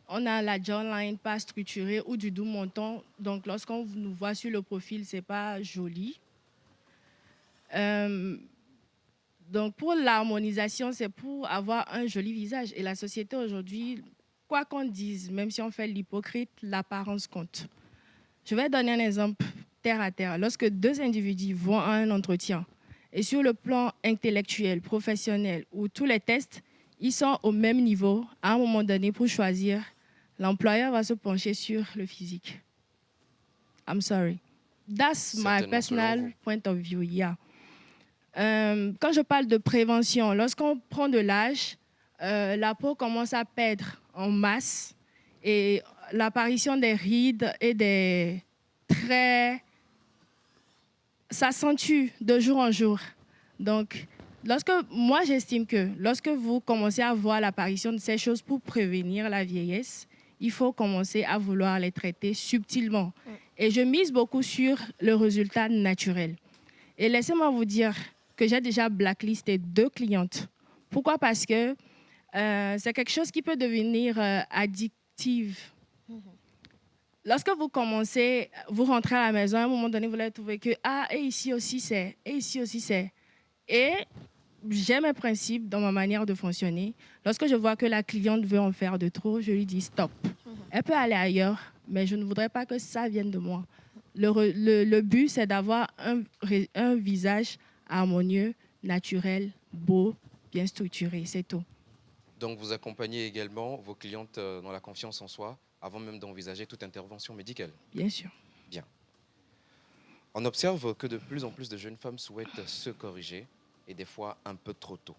on a la jawline pas structurée ou du doux menton. Donc, lorsqu'on nous voit sur le profil, c'est pas joli. Donc, pour l'harmonisation, c'est pour avoir un joli visage. Et la société aujourd'hui, quoi qu'on dise, même si on fait l'hypocrite, l'apparence compte. Je vais donner un exemple terre à terre. Lorsque deux individus vont à un entretien et sur le plan intellectuel, professionnel ou tous les tests, ils sont au même niveau, à un moment donné, pour choisir, l'employeur va se pencher sur le physique. I'm sorry. That's my personal point of view, yeah. Quand je parle de prévention, lorsqu'on prend de l'âge, la peau commence à perdre en masse et l'apparition des rides et des traits s'accentue de jour en jour. Donc, moi j'estime que lorsque vous commencez à voir l'apparition de ces choses pour prévenir la vieillesse, il faut commencer à vouloir les traiter subtilement. Et je mise beaucoup sur le résultat naturel. Et laissez-moi vous dire que j'ai déjà blacklisté 2 clientes. Pourquoi? Parce que c'est quelque chose qui peut devenir addictif. Lorsque vous commencez, vous rentrez à la maison, à un moment donné, vous allez trouver que et ici aussi c'est, et ici aussi c'est. Et j'ai mes principes dans ma manière de fonctionner. Lorsque je vois que la cliente veut en faire de trop, je lui dis stop. Elle peut aller ailleurs, mais je ne voudrais pas que ça vienne de moi. Le but, c'est d'avoir un visage harmonieux, naturel, beau, bien structuré, c'est tout. Donc vous accompagnez également vos clientes dans la confiance en soi, avant même d'envisager toute intervention médicale? Bien sûr. Bien. On observe que de plus en plus de jeunes femmes souhaitent se corriger, et des fois un peu trop tôt.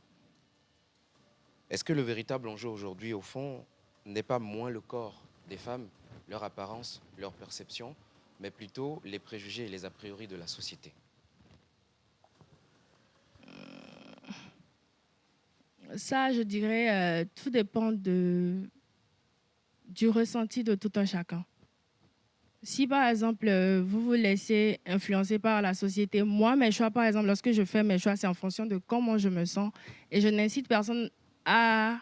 Est-ce que le véritable enjeu aujourd'hui, au fond, n'est pas moins le corps des femmes, leur apparence, leur perception, mais plutôt les préjugés et les a priori de la société? Ça, je dirais, tout dépend du ressenti de tout un chacun. Si, par exemple, vous vous laissez influencer par la société, moi, mes choix, par exemple, lorsque je fais mes choix, c'est en fonction de comment je me sens. Et je n'incite personne à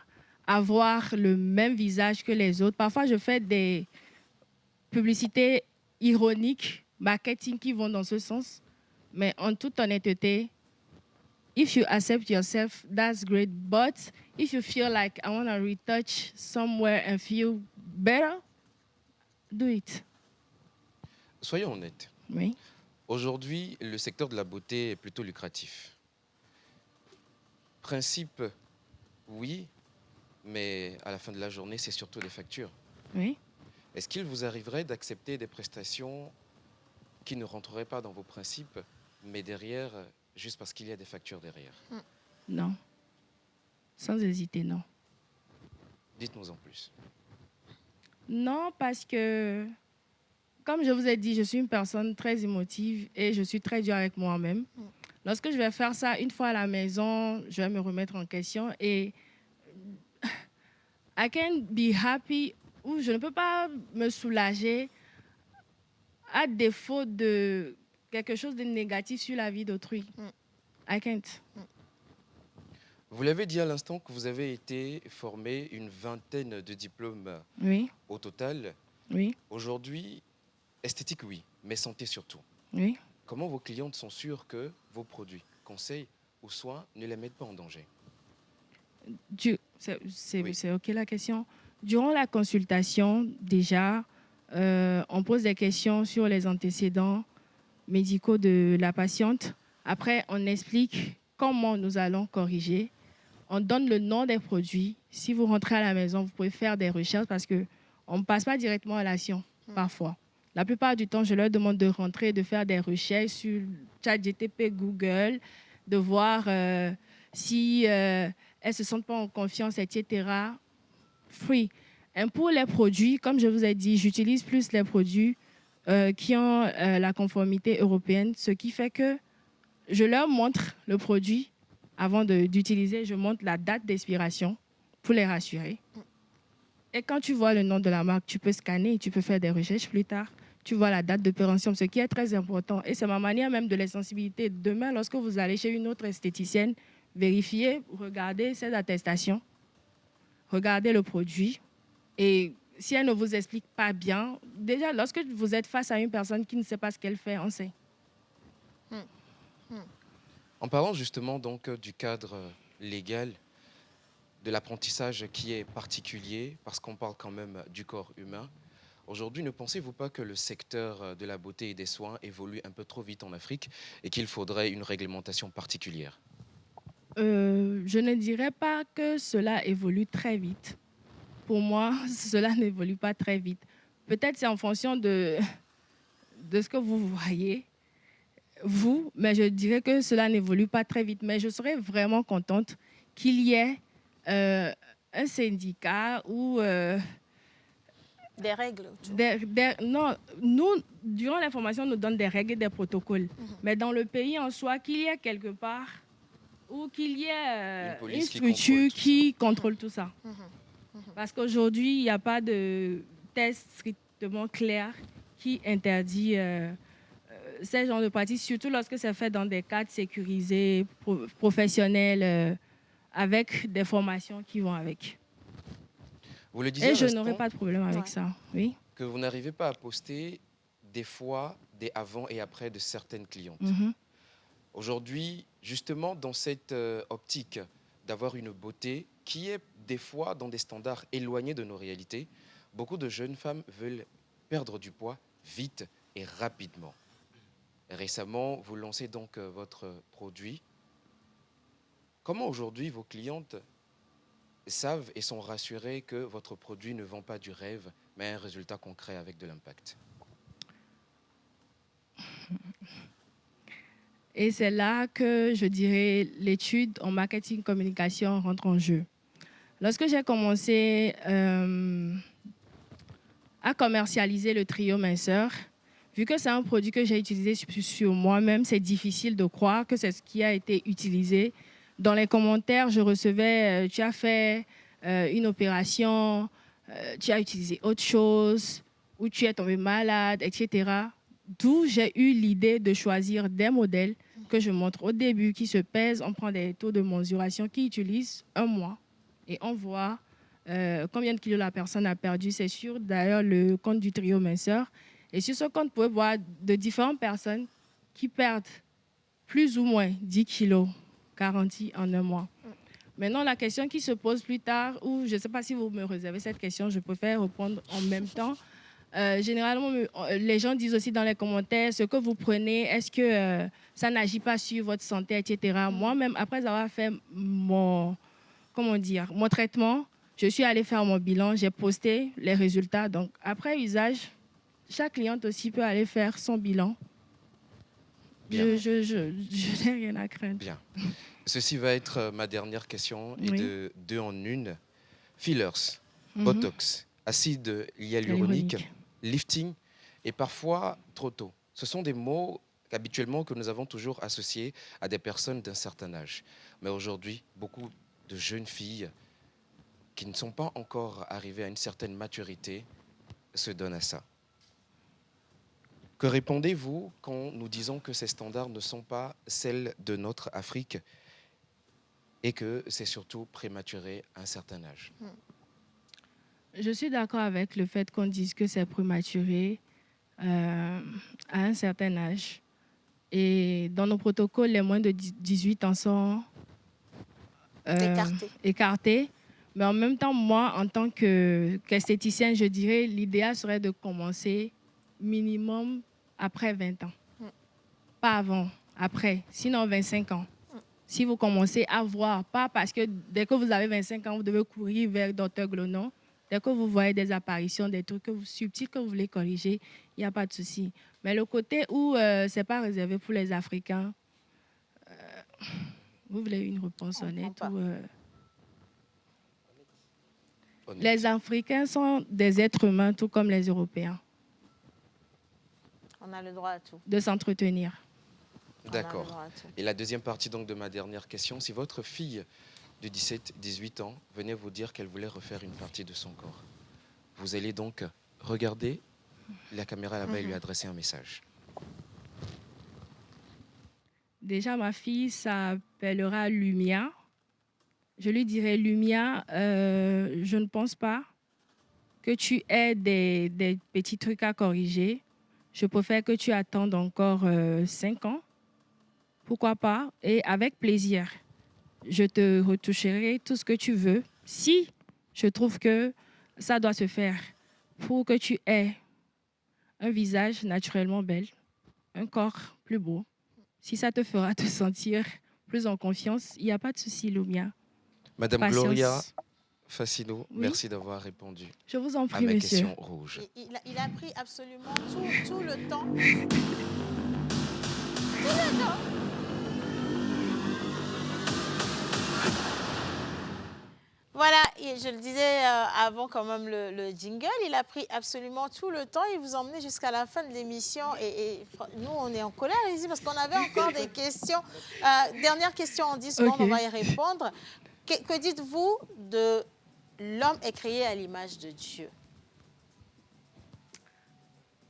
avoir le même visage que les autres. Parfois, je fais des publicités ironiques, marketing qui vont dans ce sens. Mais en toute honnêteté, if you accept yourself, that's great. But if you feel like I want to retouch somewhere and feel better, do it. Soyons honnêtes. Oui. Aujourd'hui, le secteur de la beauté est plutôt lucratif. Principe, oui, mais à la fin de la journée, c'est surtout les factures. Oui. Est-ce qu'il vous arriverait d'accepter des prestations qui ne rentreraient pas dans vos principes, mais derrière, juste parce qu'il y a des factures derrière? Non. Sans hésiter, non. Dites-nous en plus. Non, parce que, comme je vous ai dit, je suis une personne très émotive et je suis très dure avec moi-même. Lorsque je vais faire ça une fois à la maison, je vais me remettre en question et I can be happy ou je ne peux pas me soulager à défaut de quelque chose de négatif sur la vie d'autrui. I can't. Vous l'avez dit à l'instant que vous avez été formé une vingtaine de diplômes Oui. au total. Oui. Aujourd'hui, esthétique, oui, mais santé surtout. Oui. Comment vos clientes sont sûres que vos produits, conseils ou soins ne les mettent pas en danger? C'est OK la question. Durant la consultation, déjà, on pose des questions sur les antécédents médicaux de la patiente. Après, on explique comment nous allons corriger. On donne le nom des produits. Si vous rentrez à la maison, vous pouvez faire des recherches parce qu'on ne passe pas directement à l'action parfois. La plupart du temps, je leur demande de rentrer, de faire des recherches sur ChatGPT, Google, de voir si elles ne se sentent pas en confiance, etc. Free. Et pour les produits, comme je vous ai dit, j'utilise plus les produits qui ont la conformité européenne, ce qui fait que je leur montre le produit avant d'utiliser, je montre la date d'expiration pour les rassurer. Et quand tu vois le nom de la marque, tu peux scanner et tu peux faire des recherches plus tard. tu vois la date de péremption, ce qui est très important. Et c'est ma manière même de les sensibiliser. Demain, lorsque vous allez chez une autre esthéticienne, vérifiez, regardez ces attestations, regardez le produit. Et si elle ne vous explique pas bien, déjà, lorsque vous êtes face à une personne qui ne sait pas ce qu'elle fait, on sait. En parlant justement donc du cadre légal, de l'apprentissage qui est particulier, parce qu'on parle quand même du corps humain, aujourd'hui, ne pensez-vous pas que le secteur de la beauté et des soins évolue un peu trop vite en Afrique et qu'il faudrait une réglementation particulière? Je ne dirais pas que cela évolue très vite. Pour moi, cela n'évolue pas très vite. Peut-être c'est en fonction de ce que vous voyez, vous, mais je dirais que cela n'évolue pas très vite. Mais je serais vraiment contente qu'il y ait un syndicat ou... des règles. Non, nous, durant la formation, on nous donne des règles et des protocoles. Mais dans le pays en soi, qu'il y ait quelque part ou qu'il y ait une structure qui contrôle tout ça. Parce qu'aujourd'hui, il n'y a pas de test strictement clair qui interdit ces genres de pratiques, surtout lorsque c'est fait dans des cadres sécurisés, professionnels, avec des formations qui vont avec. Vous le disiez et je n'aurai pas de problème avec ça. Oui. Que vous n'arrivez pas à poster des fois des avant et après de certaines clientes. Aujourd'hui, justement, dans cette optique d'avoir une beauté qui est des fois dans des standards éloignés de nos réalités, beaucoup de jeunes femmes veulent perdre du poids vite et rapidement. Récemment, vous lancez donc votre produit. Comment aujourd'hui vos clientes savent et sont rassurées que votre produit ne vend pas du rêve, mais un résultat concret avec de l'impact? Et c'est là que, je dirais, l'étude en marketing communication rentre en jeu. Lorsque j'ai commencé à commercialiser le trio minceur, vu que c'est un produit que j'ai utilisé sur moi-même, c'est difficile de croire que c'est ce qui a été utilisé. Dans les commentaires, je recevais tu as fait une opération, tu as utilisé autre chose, ou tu es tombé malade, etc. D'où j'ai eu l'idée de choisir des modèles que je montre au début, qui se pèsent, on prend des taux de mesuration, qui utilisent un mois et on voit combien de kilos la personne a perdu. C'est sur d'ailleurs le compte du trio minceur. Et sur ce compte, vous pouvez voir de différentes personnes qui perdent plus ou moins 10 kilos garantis en un mois. Maintenant, la question qui se pose plus tard, ou je ne sais pas si vous me réservez cette question, je préfère répondre en même temps. Généralement, les gens disent aussi dans les commentaires, ce que vous prenez, est-ce que ça n'agit pas sur votre santé, etc. Moi-même, après avoir fait mon traitement, je suis allée faire mon bilan, j'ai posté les résultats. Donc, après usage, chaque cliente aussi peut aller faire son bilan. Je n'ai rien à craindre. Bien. Ceci va être ma dernière question, et de deux en une. Fillers, Botox, acide hyaluronique, lifting et parfois trop tôt. Ce sont des mots habituellement que nous avons toujours associés à des personnes d'un certain âge. Mais aujourd'hui, beaucoup de jeunes filles qui ne sont pas encore arrivées à une certaine maturité se donnent à ça. Que répondez-vous quand nous disons que ces standards ne sont pas celles de notre Afrique et que c'est surtout prématuré à un certain âge? Je suis d'accord avec le fait qu'on dise que c'est prématuré à un certain âge. Et dans nos protocoles, les moins de 18 ans sont écartés. Mais en même temps, moi, en tant qu'esthéticienne, je dirais l'idéal serait de commencer minimum après 20 ans. Pas avant, après. Sinon, 25 ans. Si vous commencez à voir, pas parce que dès que vous avez 25 ans, vous devez courir vers Dr Glonon. Dès que vous voyez des apparitions, des trucs subtils que vous voulez corriger, il n'y a pas de souci. Mais le côté où ce n'est pas réservé pour les Africains, vous voulez une réponse honnête ou, Les Africains sont des êtres humains, tout comme les Européens. On a le droit à tout. De s'entretenir. D'accord. Et la deuxième partie donc de ma dernière question, si votre fille de 17-18 ans venait vous dire qu'elle voulait refaire une partie de son corps, vous allez donc regarder la caméra là-bas et lui adresser un message. Déjà, ma fille s'appellera Lumia. Je lui dirai, Lumia, je ne pense pas que tu aies des petits trucs à corriger. Je préfère que tu attendes encore 5 ans. Pourquoi pas? Et avec plaisir, je te retoucherai tout ce que tu veux. Si je trouve que ça doit se faire pour que tu aies un visage naturellement belle, un corps plus beau. Si ça te fera te sentir plus en confiance, il n'y a pas de souci, Lumia. Madame Patience. Gloria Fassino, Oui. merci d'avoir répondu Je vous en à prie, ma monsieur. question rouge. Il a pris absolument tout le temps. Tout le temps. Voilà, et je le disais avant quand même le jingle, il a pris absolument tout le temps. Il vous a emmené jusqu'à la fin de l'émission. Et nous, on est en colère ici parce qu'on avait encore des questions. Dernière question en 10 secondes, on va y répondre. Que dites-vous de l'homme est créé à l'image de Dieu?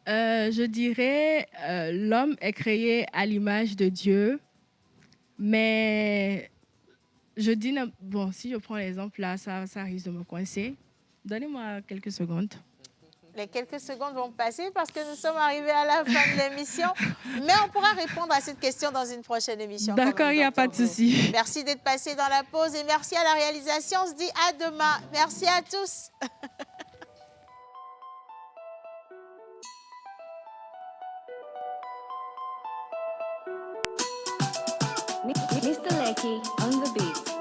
Je dirais l'homme est créé à l'image de Dieu, mais je dis, bon, si je prends l'exemple là, ça risque de me coincer. Donnez-moi quelques secondes. Les quelques secondes vont passer parce que nous sommes arrivés à la fin de l'émission. Mais on pourra répondre à cette question dans une prochaine émission. D'accord, il n'y a pas de souci. Merci d'être passé dans la pause et merci à la réalisation. On se dit à demain. Merci à tous. Mr. Lecky on the beat.